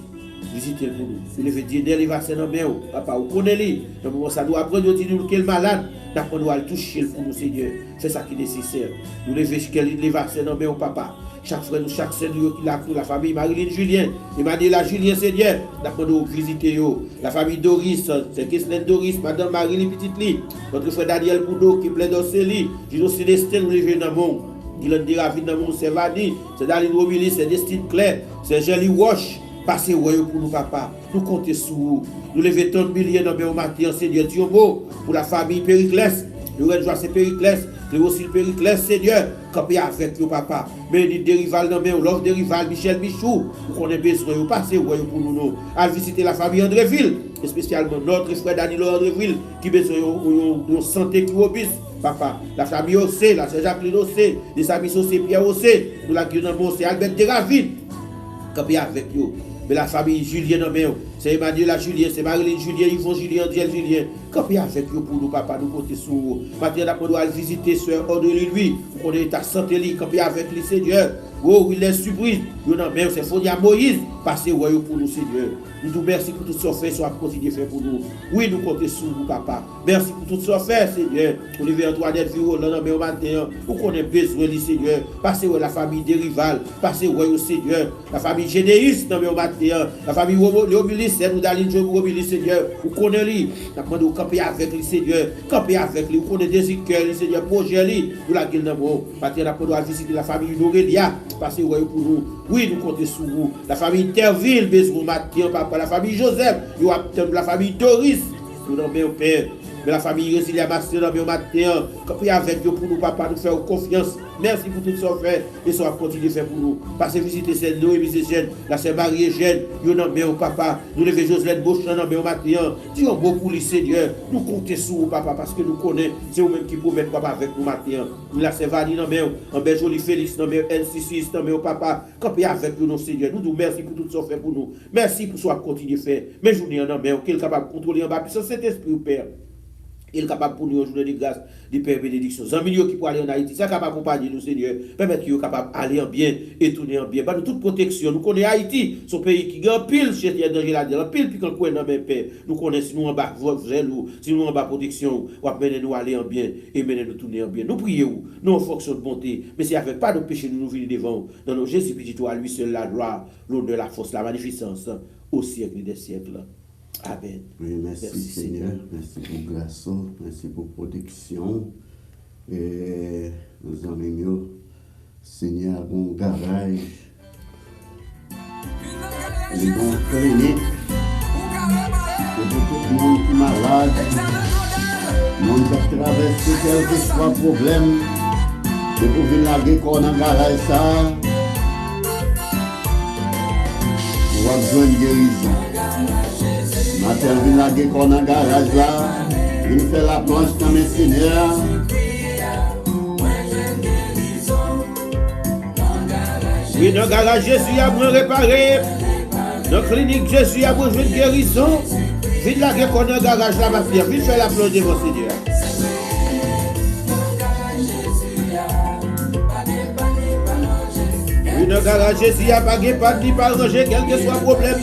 visitez pour nous. Il veut dire, il va se nommer, papa, vous connaissez, dans le moment où ça doit apprendre, nous dire qu'il est malade. D'accord, nous allons toucher pour nous, Seigneur, fais ça qui est nécessaire. Nous levons va se nommer, papa. Chaque frère, chaque seigneur qui l'a pris, la famille Marilyn Julien, Emmanuel Julien Seigneur, d'accord, nous visiter la famille Doris, c'est Keslen Doris, madame Marilyn Petitli, notre frère Daniel Boudot qui plaît dans Célie, Gino Célestin, nous levons dans mon, Dylan Déravine dans mon, c'est Vadi, c'est Daline Robilly, c'est Destine Claire, c'est Jelly Wash, passez pour nous, papa, nous comptons sur vous, nous levons 30 millions dans le matin, Seigneur Dieu, pour la famille Périclès, nous rejoignons ces Périclès, c'est aussi le Périclès, Seigneur, camper avec nous, papa. Mais il des rivales dans mes, l'offre des rivales, Michel Michou, pour qu'on ait besoin de passer pour nous, à visiter la famille Andréville, et spécialement notre frère Danilo Andréville, qui a besoin de santé qui obéisse, papa. La famille la Saint-Jacqueline les amis Pierre nous la guillons c'est Albert Déravine. camper avec eux. Mais la famille Julien, c'est Emmanuel Julien, c'est Marilyn Julien, Yvon Julien, Diel Julien. Camper avec eux pour nous, papa, nous compter sur vous. Maintenant, on doit visiter Sœur Audrey lui, pour qu'on ait ta santé, camper avec lui, Seigneur. Oh, il est surprise. C'est Fonia Moïse. Passez pour nous, Seigneur. Nous vous merci pour tout ce que fait, soit continuer faire pour nous. Oui, nous comptons sur vous, papa. Merci pour tout ce que fait, Seigneur. Olivier Antoinette Viro, là, au matin, pour qu'on ait besoin, Seigneur. Passez la famille des rivales. Passez au Seigneur. La famille Généiste, au matin. La famille Léobilis, nous d'aller Léobilis, Seigneur. Vous connaissez lui. Nous demandons de camper avec lui, Seigneur. Camper avec lui. Vous connaissez des écoles, Seigneur. Projet lui. Nous la gueule d'amour. Maintenant, nous allons visiter la famille Norelia. Passez pour nous. Oui, nous comptons sur vous. La famille Terville, besoin matin, papa. La famille Joseph, la famille Doris, nous n'avons pas père. Mais la famille Résilia Master, nous avons matin. Camper avec nous pour nous, papa, nous faire confiance. Merci pour tout ce qu'on fait. Et ça va continuer à faire pour nous. Passez visiter cette Noémie Jeanne, la sœur Marie Jeanne, nous n'avons papa. Nous levons Joselaine Beauchamp, nous avons matin. Disons beaucoup, les Seigneur. Nous comptons sur vous, papa, parce que nous connaissons. C'est vous-même qui promettez, papa, avec nous matin. Nous la sœur Vanny, nous avons un joli Félix, nous avons N66, nous avons papa. Camper avec nous, Seigneur. Nous nous merci pour tout ce qu'on fait pour nous. Merci pour ce qu'on continue à faire. Mais je vous dis, nous avons qui est capable de contrôler en bas, puissance cet esprit, Père. Il est capable pour nous un journée de grâce, de paix et bénédiction. Les amis qui pour aller en Haïti, c'est capable d'accompagner nous, Seigneur. Permettre qu'ils soient capables d'aller en bien et tourner en bien. Nous toute protection. Nous connaissons Haïti, son pays qui gagne pile, chez danger là-dedans, pile, puis quand on est en paix. Nous connaissons si nous en bas, si nous en bas protection, ou mener nous aller en bien et mener nous tourner en bien. Nous prions, nous en fonction de bonté, mais c'est avec pas de péché nous venir devant. Dans nos Jésus petit à lui seul la gloire, l'honneur, la force, la magnificence, au siècle des siècles. Amen. Oui, merci Seigneur. Merci pour grâce, merci pour protection. Et nous avons Seigneur, bon garage. Les bons cliniques. Et pour tout le monde qui est malade. Le monde qui traverse quel que soit le problème. Et pour venir larguer qu'on a un garage ça. On va besoin de guérison. Matin, vient la guerre qu'on a un garage là, il fait la planche dans mes Seigneur. Oui, dans le garage, Jésus a besoin de réparer. Dans la clinique, Jésus a besoin de guérison. Vite la guerre qu'on a un garage là, ma fille, vite faire la planche devant Seigneur. Oui, dans le garage, Jésus a pas de pas ni pas ranger, quel que soit le problème.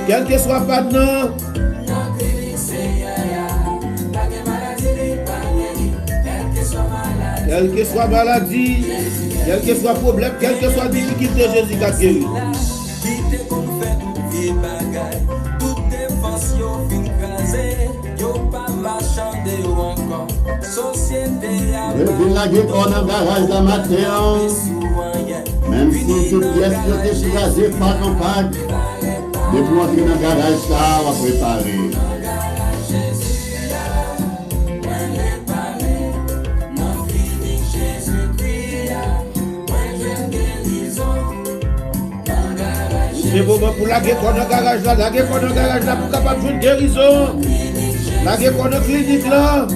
Quel que soit pas de nom, quelle que soit maladie, quel que soit problème, quelle que soit difficulté, Jésus a guéri. Depuis la guerre qu'on a un garage dans ma terre, même si toute pièce est écrasée par campagne. Depuis entrer dans le garage, ça va préparer. C'est bon pour la guerre qu'on a garage là, la guerre qu'on a garage là pour capable de faire une guérison. La guerre qu'on a clinique là,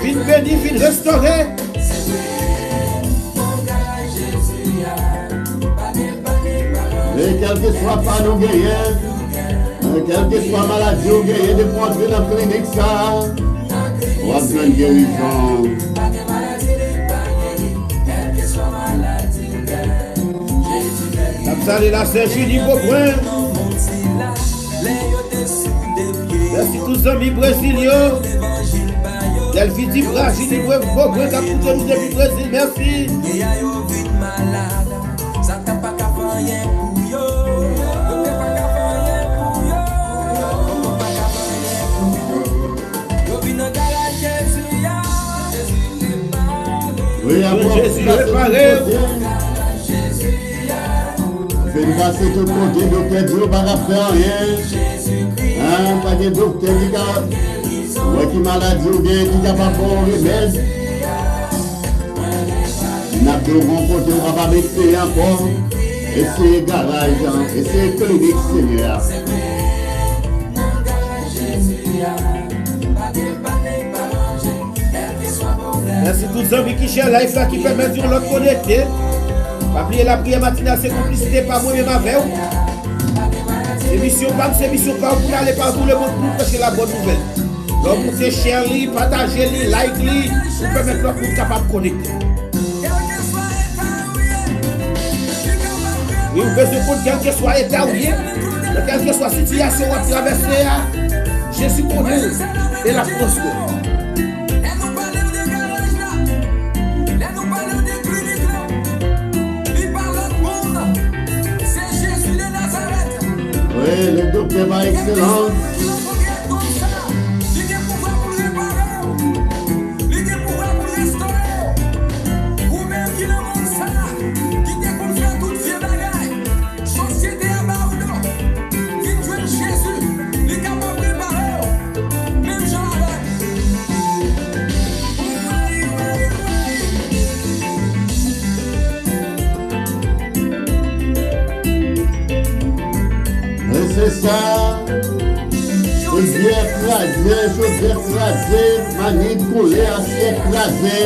fin béni, fin restauré. Et quel que soit pas nos guerriers, quelle que soit maladie ou guerrier, de pour entrer dans la clinique ça, on va besoin de guérison. Salut la sœur Julie Beaubrun. Merci tous les amis brésiliens. Delphine Bra, Julie Beaubrun qui a poussé nous depuis Brésil. Merci. Oui, Jésus est paré. Faites passer tout le côté, docteur Dieu, pas faire rien. Hein, pas de docteur qui maladie ou bien qui n'a pas bon remède. Il n'a pas de bon côté, on va pas essayer encore. Essayez garage, essayez clinique, Seigneur. Merci tous les amis qui cherchent life là, qui permettent de nous connecter. Pas oublier la prière matinale, c'est complicité par moi-même avec vous. C'est mission pas pour aller partout le monde pour prêcher la bonne nouvelle. Donc vous êtes cher, partagez, like, pour permettre que vous capable de connecter. Oui, vous besoin de quel que soit l'état ou bien, de quelle que soit la situation à traverser, Jésus connaît et la prospère. Oui, le docteur par excellence. C'est ça, je viens écraser, manipuler, écraser,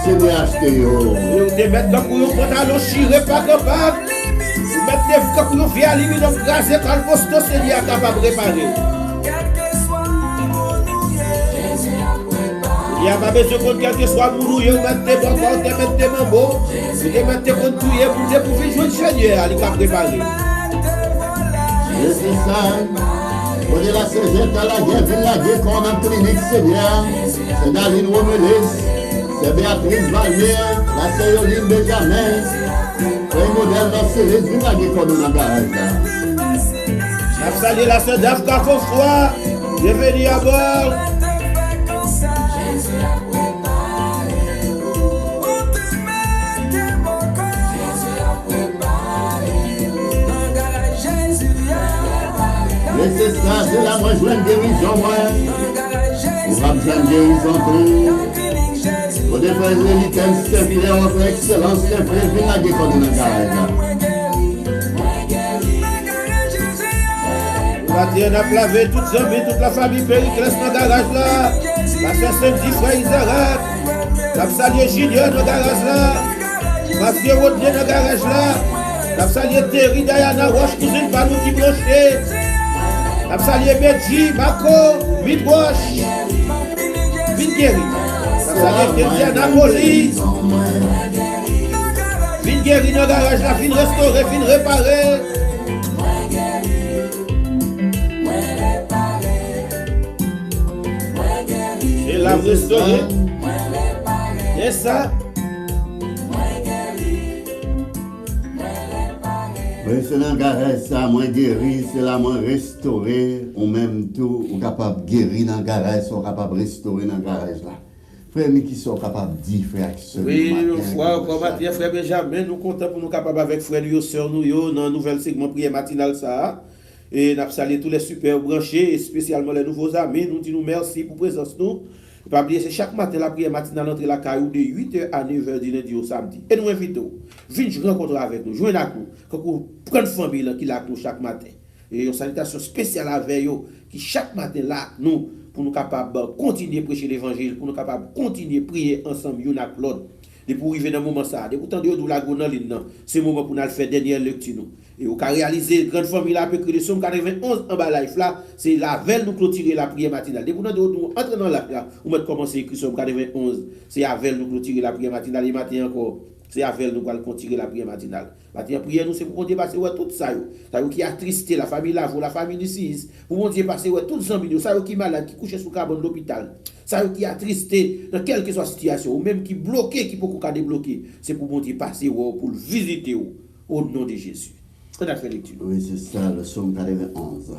c'est de acheter. Vous mettez dans le pantalon chiré, pas capable. Vous mettez dans le vieux aluminium crasé, quand le poste c'est lui capable de réparer. Il n'y a pas besoin de quel que soit mourouillé, vous mettez bon corps, vous mettez mambo, vous mettez bon touillé pour jouer le Seigneur, il va préparer. Et c'est ça, on est la CGT à la guerre, comme en clinique, c'est bien. C'est Daline Romelis, c'est Béatrice Valmier, la Céoline Benjamin. C'est un modèle dans ce livre, la guerre comme dans le garage. Je salue la sœur d'Afka Fofroy, bienvenue à bord. Et c'est ça, c'est la moi joie de guérison, moi. On va besoin de guérison tout. On devrait l'item simple, entre excellence, simple, et la guérison dans le garage. On va dire, on a lavé toutes les amis, toute la famille Périclès dans le garage là. La sœur Saint-Di, frère Isaac. La salué Junior dans le garage là. Mathieu Rodney dans le garage là. La salué Terry, Diana Roche, cousine Panou qui blanchait. La salué Benji, Marco, Midwash, Vingeri. La salué Kétia Napoli. Vingeri dans le garage là, fin restauré, fin réparé. Et la restaurée. Et ça. Oui, c'est dans le garage, ça, moi guéri, c'est là, moi restauré, ou même tout, ou capable de guérir dans le garage, ou capable de restaurer dans le garage là. Frère, mais qui sont capables de dire, frère, qui sont oui, frère, comme matin, frère Benjamin, nous comptons pour nous capables avec frère et sœur nous, dans le nouvel segment prière matinale ça. Et nous saluons tous les super branchés, et spécialement les nouveaux amis. Nous disons merci pour la présence nous. Pas oublier, c'est chaque matin la prière matinale entre la caillou de 8h à 9h du lundi au samedi. Et nous invitons, venez rencontrer avec nous, jouez avec nous, quand vous prenez famille qui l'a nous chaque matin. Et une salutation spéciale avec eux, qui chaque matin là, nous, pour nous capables de continuer à prêcher l'évangile, pour nous capables de continuer à prier ensemble, une avec l'autre. Et pour arriver dans le moment ça, pour tant de nous la gonne c'est le moment pour nous faire dernière lecture nous. Et au cas réaliser grande famille là peut que le somme 91 en bas life là, c'est la veille nous clôturer la prière matinale. Depuis nous entrer dans la là, on va commencer écrire somme 91, c'est avec nous clôturer la prière matinale et matin encore. C'est avec nous qu'on continuer la prière matinale. La prière nous c'est pour dépasser tout ça ça qui a attristé la famille là, la famille d'ici, pour dépasser tout ça ça qui malade qui couche sous carbone de l'hôpital. Ça qui a attristé dans quelle que soit la situation ou même qui bloqué qui peut qu'on débloquer, c'est pour monter passer pour visiter au nom de Jésus. On a fait lecture. Oui, c'est ça, le psaume 91.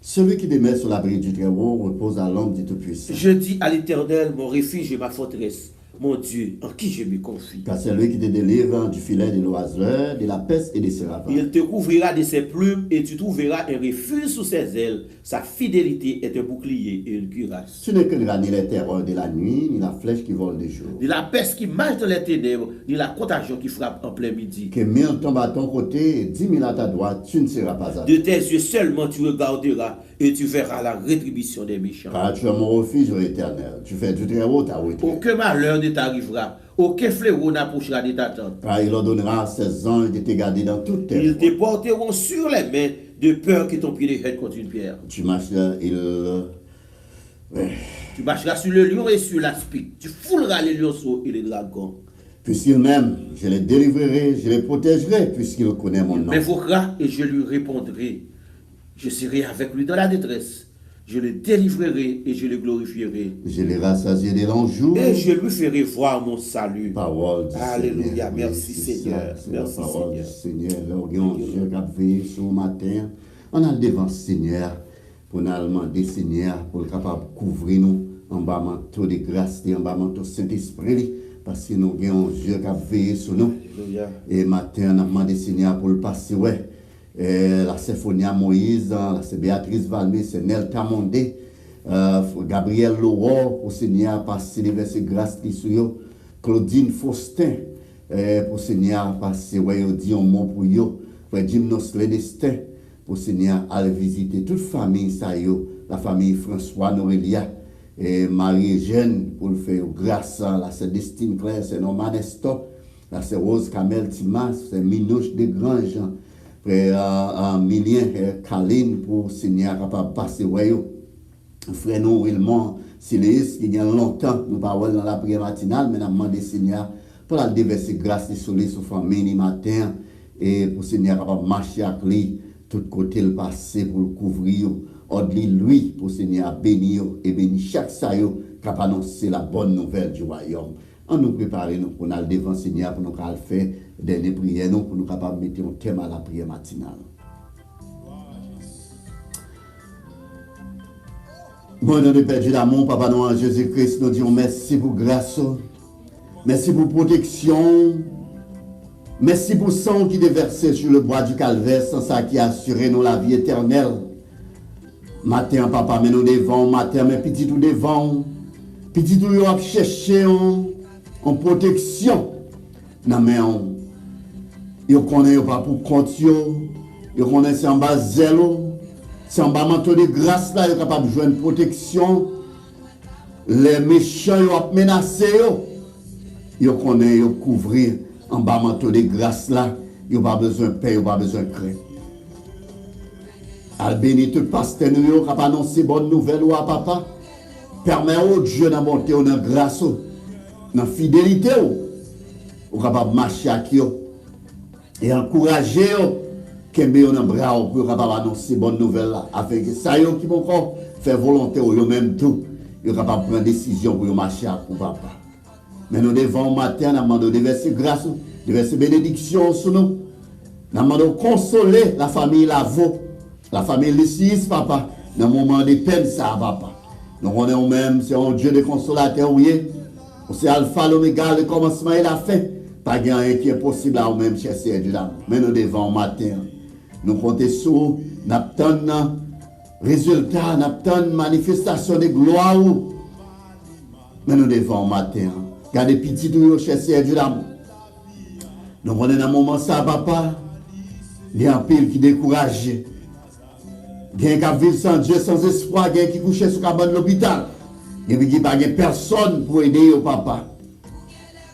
Celui qui demeure sur l'abri du Très-Haut repose à l'ombre du Tout-Puissant. Je dis à l'Éternel, mon refuge et ma forteresse, mon Dieu, en qui je me confie. Car c'est lui qui te délivre du filet de l'oiseleur, de la peste et des serapins. Il te couvrira de ses plumes et tu trouveras un refuge sous ses ailes. Sa fidélité est un bouclier et une cuirasse. Tu ne craindras ni les terreurs de la nuit, ni la flèche qui vole de jour. Ni la peste qui marche dans les ténèbres, ni la contagion qui frappe en plein midi. Que 1000 tombent à ton côté et 10 000 à ta droite, tu ne seras pas atteint. De tes yeux seulement tu regarderas et tu verras la rétribution des méchants. Car tu es mon refuge, ô Éternel. Tu fais du très haut ta retraite. Aucun malheur ne t'arrivera, aucun fléau n'approchera de ta tente. Car il ordonnera à ses anges de te garder dans toutes tes Ils voies. te porteront sur les mains de peur que ton pied ne heurte contre une pierre. Tu marcheras, Tu marcheras sur le lion et sur l'aspic. Tu fouleras les lionceaux et les dragons. puisqu'il m'aime, je les délivrerai, je les protégerai, puisqu'il connaît mon nom. M'invoquera et je lui répondrai. Je serai avec lui dans la détresse. Je le délivrerai et je le glorifierai. Je les rassasier des longs jours. Et je lui ferai voir mon salut. Parole du Alléluia. Seigneur. Merci, Oui, c'est Seigneur. ça, c'est la Merci, parole Seigneur. du Seigneur. Là, on a Dieu qui a veillé sur le matin. On a le devant Seigneur pour nous demander Seigneur pour le capable de couvrir nous en bas manteau de grâce et en bas manteau Saint-Esprit parce que nous avons Dieu qui a veillé sur nous. Alléluia. Et matin, on a demandé Seigneur pour le passer, ouais. La Symphonia Moïse, c'est Béatrice Valmé, c'est Nel Tamondé, Gabriel Laurent, pour Seigneur passer les versets grâce qui sur eux, Claudine Faustin, pour Seigneur passer, ouais, dit un mot pour eux, pour Gymnos Le Destin, pour Seigneur aller visiter toute famille, ça yo, la famille François Norelia, et Marie-Eugène, pour le faire grâce, là c'est Destine Claire, c'est Norman Estor, là c'est Rose Kamel Timas, c'est Minouche de Grange, frère Milien Kaline pour Seigneur capable de passer wayo frère nous Wilmont Siléis qui a longtemps nous pas dans la prière matinale mais nous demandé Seigneur pour la déverser grâce et soleil sur famille matin et pour Seigneur capable marcher avec lui tout côté le passé pour le couvrir ordre lui pour Seigneur bénir et bénir chaque ça yo capable annoncer la bonne nouvelle du royaume. On nous prépare nous pour aller devant Seigneur pour nous faire des prières nous pour nous capables de mettre un thème à la prière matinale. Bon nom de Père Dieu d'amour, Papa nous en Jésus-Christ, nous disons merci pour grâce, merci pour protection, merci pour sang qui est versé sur le bois du calvaire, sans ça qui a assuré nous la vie éternelle. Matin, Papa, mais nous devant, matin, mais petit tout devant, petit tout nous chercher en protection. Non mais yo connaît pas pour compte yo connaît c'est en bas zélo, c'est en bas manteau de grâce là, yo capable de joindre protection. Les méchants yo a menacé yo connaît yo couvrir en bas manteau de grâce là, yo pas besoin de paix, yo pas besoin de crainte. Al béni tout pasteur nous yo capable annoncer bonne nouvelle ou à papa. Permet au Dieu de monter dans grâce, dans fidélité ou capable de marcher avec eux et encourager eux qu'embé dans bras pour capable annoncer bonne nouvelle là avec ça yo qui vont encore faire volonté eux même tout yo capable prendre décision pour marcher avec papa. Mais nous devons matin nous demandons de verser grâce, de verser bénédiction sur nous. Nous demandons consoler la famille Lavo, la famille Lucis papa dans le moment de peine ça papa. Nous on même c'est un Dieu de consolateur oui. C'est alpha l'oméga, le commencement et la fin. Pas rien qui est possible à nous-mêmes, cher Seigneur. Mais nous devons matin. Nous comptons sur n'attendons résultat, n'attendons manifestation de gloire. Mais nous devons matin. Gardez petit tout, cher Seigneur. Nous prenons un moment ça, papa. Il y a un pile qui décourage. Il y a un qui vit sans Dieu, sans espoir. Il y a un qui couche sur la cabane de l'hôpital. Il n'y a pas personne pour aider au papa.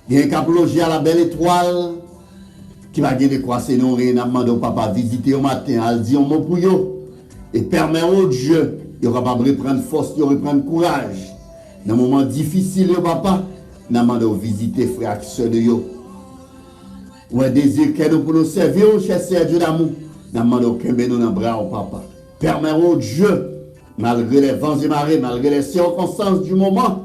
Il y a un qui logé à la belle étoile. Qui va gagner quoi, c'est non rien. Demande au papa visiter au matin. Elle dit un mot pour eux. Et permet au Dieu. Il va pas reprendre force, il va reprendre courage. Dans un moment difficile, papa. Demande au visiter frère et soeur de eux. Ou un désir que nous pour nous servir, cher Dieu d'amour. Demande au Kembe nous dans bras au papa. Permet au Dieu. Malgré les vents et marées, malgré les circonstances du moment,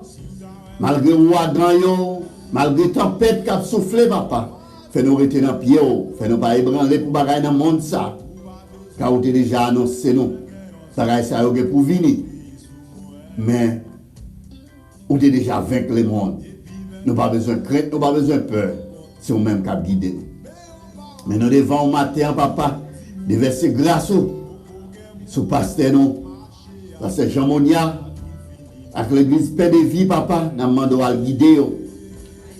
malgré le ouragan, malgré la tempête qui a soufflé, papa, fais-nous rester dans le pied, fais-nous pas ébranler pour bagaille dans le monde ça. Car vous avez déjà annoncé nous, bagaille ça pour venir. Mais vous avez déjà vaincu le monde. Nous n'avons pas besoin de crainte, nous n'avons pas besoin de peur. C'est vous-même qui avez guidé nous. Mais nous devons au matin, papa, déverser grâce sur pasteur nous. Parce que Jean Monia, avec l'église Père de Vie, papa, nous demandons à le guider.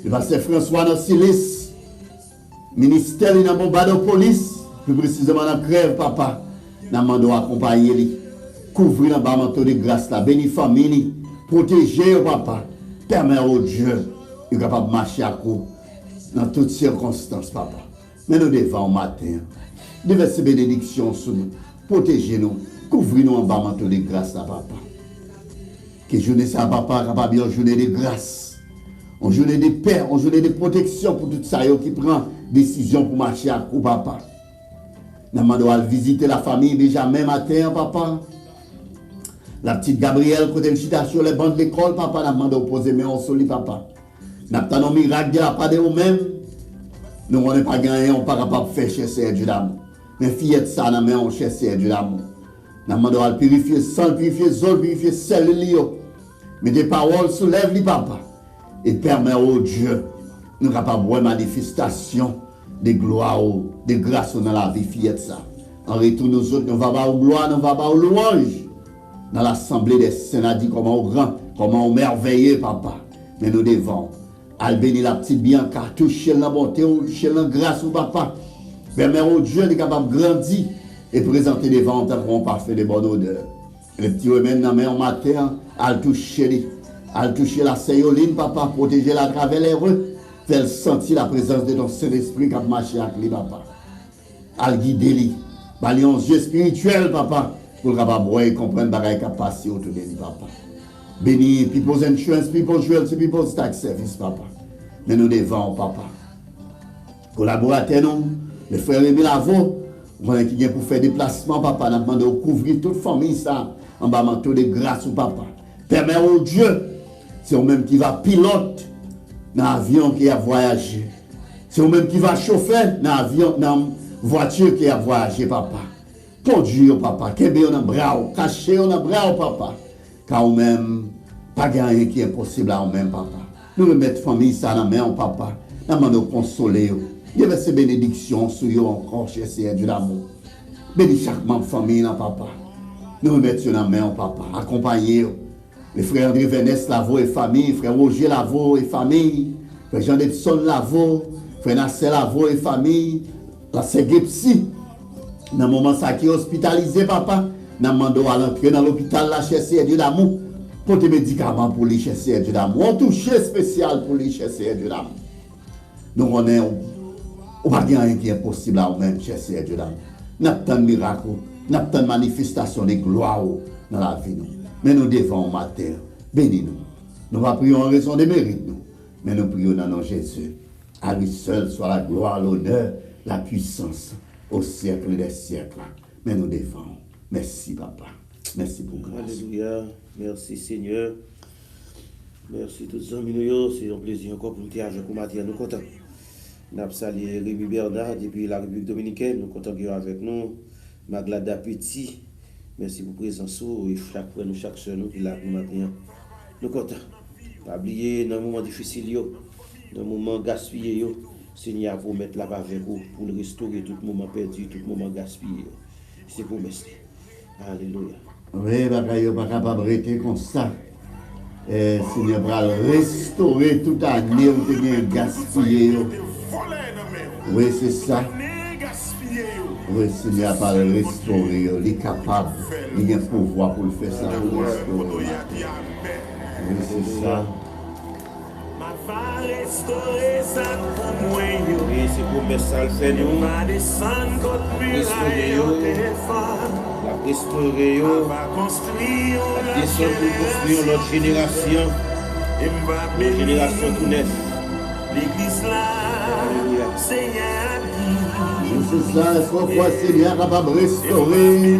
Et parce que François Nocilis, ministère dans le combat de police, plus précisément dans la grève, papa, nous demandons à accompagner lui. couvrir dans bas manteau de grâce là, bénis famille, protéger papa, permet au Dieu, il est capable de marcher à coup dans toutes circonstances, papa. Mais nous devons matin, déverser bénédiction sur nous, protéger-nous, couvrir-nous en bas manteau de grâce là, papa. Que journée ça, papa, capable de journée de grâce, une journée de paix, une journée de protection pour tout ça qui prend décision pour marcher à coup, papa. Nous allons visiter la famille Benjamin matin, papa. La petite Gabrielle, côté de citation, les bancs de l'école, papa, nous demandons de poser mes en soli, papa. Nous avons un miracle de la part de nous-mêmes. Nous n'avons pas gagné, on n'est pas capable de faire chercher Dieu d'amour. Mais fillette ça, nous avons cherché Dieu d'amour. Nous demandons de purifier sang, purifier zone, purifier sel, mais des paroles soulèvent les papa. Et permet au Dieu, nous capables de manifestation de gloire, de grâce dans la vie fillette ça. En retour, nous autres, nous allons au gloire, nous allons au louange. Dans l'assemblée des saints, dit comment on grand, comment on merveilleux, papa. Mais nous devons, al bénir la petite Bianca, toucher la bonté, toucher la grâce au papa. Permettre au Dieu est capable de grandir et présenter devant un temps parfait de bonne odeur. Le petit remède dans la matin, al toucher la séoline, papa, protéger la travers les rues, faire sentir la présence de ton Saint-Esprit qui a marché avec lui, papa. Al guider lui, balayer un yeux spirituel, papa, pour le capable de comprendre bagaille qui a passé autour de lui, papa. Béni, people's insurance, people's jewels, people's tax service, papa. Mais nous devons, papa. Collaborateurs, nous, le frère Rémi Lavo, qui vient pour faire des placements, papa, nous demandons de couvrir toute famille, ça, en bas manteau de grâce au papa. Permet au Dieu, c'est vous-même qui va pilote dans l'avion qui a voyagé. C'est vous-même qui va chauffer dans l'avion, dans la voiture qui a voyagé, papa. Conduire, papa, kebe on a bras, caché on a bras, papa. Car vous-même, pas rien qui est possible à vous-même, papa. Nous remettons famille ça dans la main, papa. Nous demandons de consoler. Dieu veut ces bénédictions sur vous encore, cher Seigneur Dieu d'amour. Bénis chaque membre de famille, papa. Nous remettons dans la main, papa. Accompagnez les frères André Vénès Lavo et famille, frère Roger Lavo et famille, frère Jean Depson Lavo, frère Nasser Lavo et famille, la Ségepsi. Dans le moment ça qui est hospitalisé, papa, nous demandons à l'entrée dans l'hôpital, la chercher Dieu d'amour, pour des médicaments pour les chercher Dieu d'amour. On touche spécial pour les chercher Dieu d'amour. Nous connaissons, on n'a rien qui est possible à nous-mêmes, chercher Dieu d'amour. Nous avons tant de miracles, nous avons tant de manifestations de gloire dans la vie. Mais nous devons, matin, bénis-nous. Nous ne prions en raison des mérites, nous, mais nous prions dans nom de Jésus. À lui seul soit la gloire, l'honneur, la puissance au siècle des siècles. Mais nous devons. Merci, papa. Merci pour grâce. Alléluia. Merci, Seigneur. Merci tous les amis. C'est un plaisir encore pour nous avec vous matin. Nous comptons. Nous avons salué Rémi Bernard depuis la République Dominicaine. Nous comptons avec nous. Maglada Petit. Merci pour la présence et chaque fois, chaque soeur, nous qui là pour matin. Nous comptons. Pas oublier dans un moment difficile, dans un moment gaspillé, Seigneur pour mettre là avec vous, pour le restaurer tout moment perdu, tout moment gaspillé. C'est pour merci. Alléluia. Oui, bagaille pas capable de rester comme ça. Seigneur va restaurer toute année où tu as gaspillé. Oui, c'est ça. Oui, Seigneur va le restaurer. Il est capable. Il a le pouvoir pour le faire ça. Pour le restaurer. Oui, c'est ça. Oui, c'est pour mettre ça le fait nous. La restaurer, la descendre pour construire notre génération. Une génération tout neuf. L'église là, Seigneur. C'est ça, est-ce qu'on croit Seigneur capable de restaurer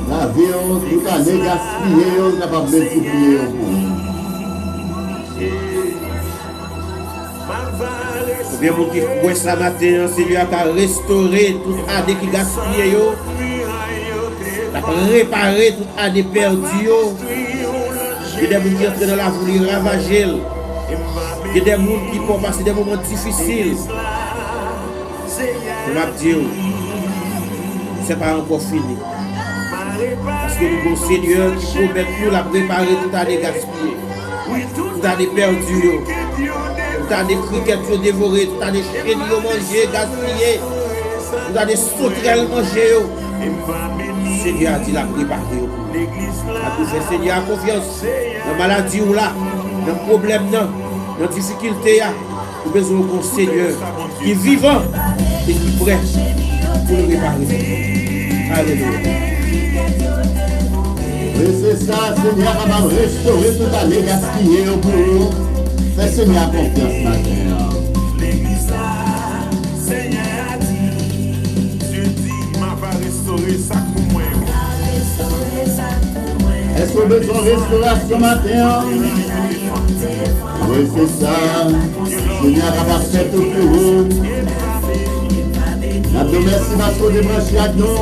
la vie, toute année gaspillée, capable de multiplier. Bien pour qui croit ça matin, Seigneur a restauré toute année qui gaspillé, a réparé toute année perdue. Il y a des gens qui entrent dans la voie ravager. Il y a des gens qui peuvent passer des moments difficiles. Je vais dire, ce n'est pas encore fini. Parce que nous avons Seigneur qui promet nous la préparer toute année gaspillée, toute année perdue. Tout à des criquettes dévorées, tout à des chenilles mangées, gaspillées, tout à des sauterelles mangées. Seigneur a dit la préparé pour nous. A tout fait Seigneur a confiance. Dans la maladie ou là, dans le problème, dans la difficulté, nous avons besoin d'un Seigneur qui est vivant et qui est prêt pour nous préparer. Alléluia. Et c'est ça, Seigneur, va restaurer toute année gaspillée pour nous. Fais Seigneur confiance maintenant. L'église là, Seigneur a dit, Dieu dit, m'a va restaurer ça pour moi. Est-ce qu'on a besoin de restauration matin? Oui, c'est ça. Seigneur va faire tout pour vous. Nous merci parce qu'on débranche avec nous.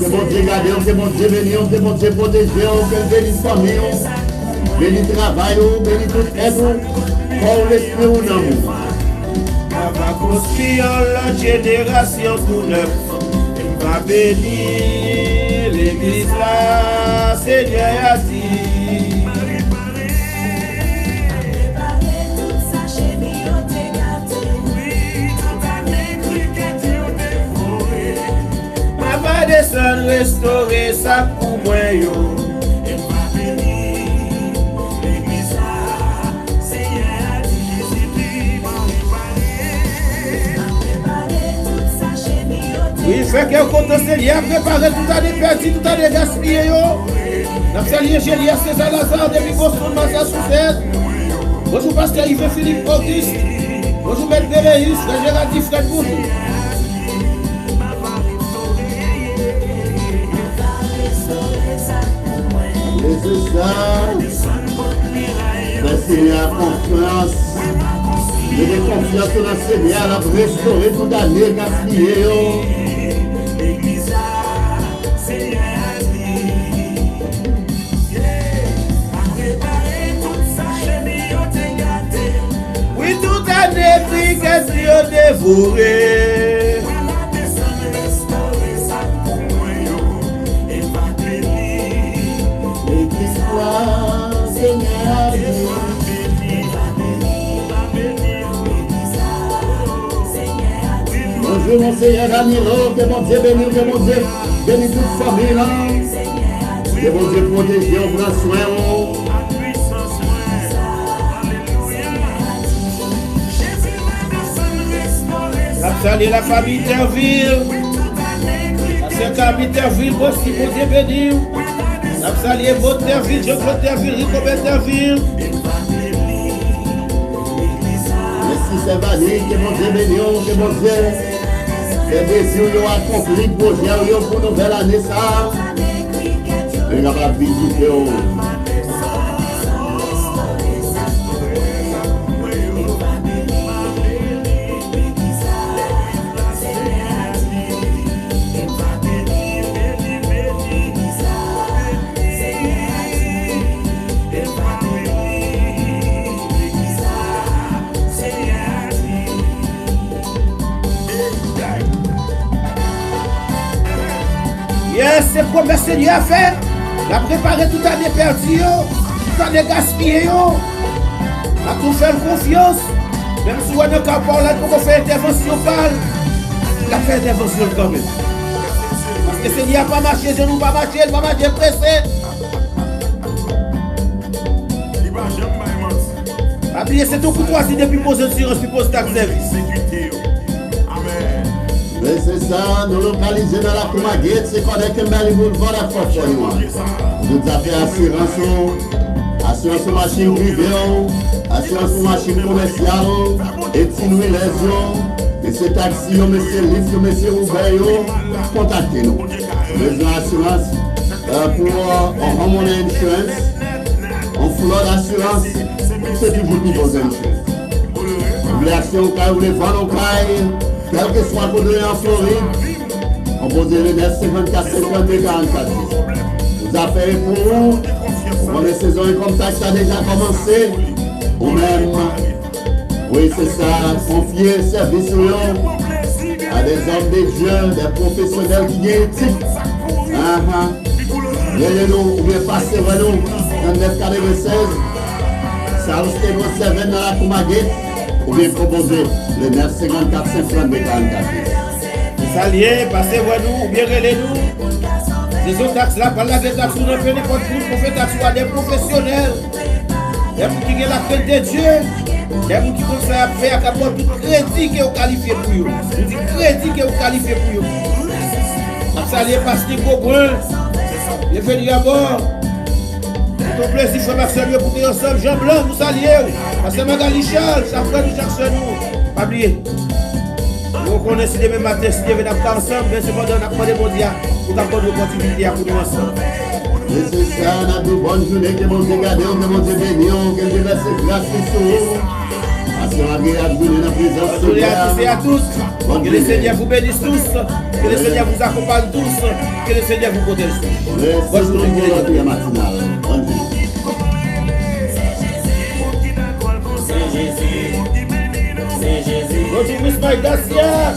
Que bon Dieu garde, que bon Dieu bénisse, que bon Dieu protège, que bénisse famille, bénisse travail, bénisse tout aide, pour l'esprit ou l'amour. On va construire la génération tout neuf. On va bénir l'église là, Seigneur a dit. On va descendre, restaurer ça pour moi yo. Oui, fait que quand Seigneur préparer tout année perdu, tout année gaspillé yo. N'a salué Gélias César Lazare depuis Boston, Massachusetts. Bonjour pasteur Yves Philippe Auguste. Bonjour maître Béléus, frère Gérald Fred Bourg. Et c'est ça. Mais Seigneur, confiance. J'ai confiance dans le Seigneur, la restaurer toute année gaspillée. L'église là, Seigneur a dit, a préparé toute sa chenille au dégâté. Oui, toute année, puis qu'est-ce qu'il a dévoré. Voilà descendre, restaurer ça pour moi yo. Et va bénir. L'église toi, Seigneur, bonjour mon Seigneur Danilo, que mon Dieu bénisse, que mon Dieu bénisse toute famille là. Que mon Dieu protège, on prend soin. La saluer la famille Terville. La sœur Camille Terville aussi, mon Dieu béni. La saluer votre Terville, Jean-Claude Terville, Ricobert Terville. Merci Saint-Valérie, que mon Dieu bénisse, que mon Dieu. Les désirs ont accompli pour une nouvelle année ça. Et on va visiter. Yes, c'est ce que le Seigneur a fait. Il a préparé toute année perdue, toute année gaspillée. Il a tout fait confiance. Même si on a un parler pour faire intervention, il a fait intervention quand même. Parce que le Seigneur n'a pas marché, je ne pas marcher, il va marcher pressé. Appuyez, c'est tout pour toi si depuis poser une assurance, puis poser ta service. Mais c'est ça, nous localiser dans la Koumaguette, c'est qu'on est que Mali Boulevard à Fort-Foyou. Nous avons fait assurance machine privée, assurance machine commerciale, et Tinoué les et ces taxis, monsieur Lift, monsieur Roubaix, contactez-nous. Besoin d'assurance pour homeowner insurance, on flood assurance, c'est toujours plus besoin d'insurance. Vous voulez acheter au cas, vous voulez vendre au cas, quel que soit le côté en Floride, on pose le 9 54 52 44. Vous appelez pour vous, on les saisons et contact a déjà commencé, ou même, oui c'est ça, confier le service à des hommes de Dieu, des professionnels qui ont éthique. Venez-nous, ou bien passez-nous dans 996, ça vous est servi dans la Koumaguette. Ou bien proposer le 954 52 44. Saluez, passez-vous nous, ou bien relez-nous. Ces autres taxes là, par là des taxes, on fait n'importe où, on fait taxes à des professionnels. Des gens qui ont la crainte de Dieu. Des gens qui commencent à faire à tout crédit qui est qualifié pour eux. On dit crédit qui est qualifié pour eux. Ça les pasteur Gobrin. Les fait d'abord. Ton plaisir, frère Marcel, pour que ensemble, Jean Blanc, nous saluons. Pasteur Magali Charles, chaque frère nous cherchons nous. Pas oublier. Vous connaissez les mêmes matins, si vous venez ensemble, mais cependant, on a demandé bon Dieu pour t'accorder l'opportunité pour nous ensemble. Et c'est ça, on a de bonnes journées, que mon Dieu garde, que mon Dieu bénisse, que Dieu verse grâce sur vous. Parce qu'on a agréable journée dans la présence de Dieu. À tous et à tous. Que le Seigneur vous bénisse tous. Que le Seigneur vous accompagne tous. Que le Seigneur vous protège tous. Bonne journée pour la matinale. Bonne journée. C'est Jésus. Bonjour, Miss Mike Dacia.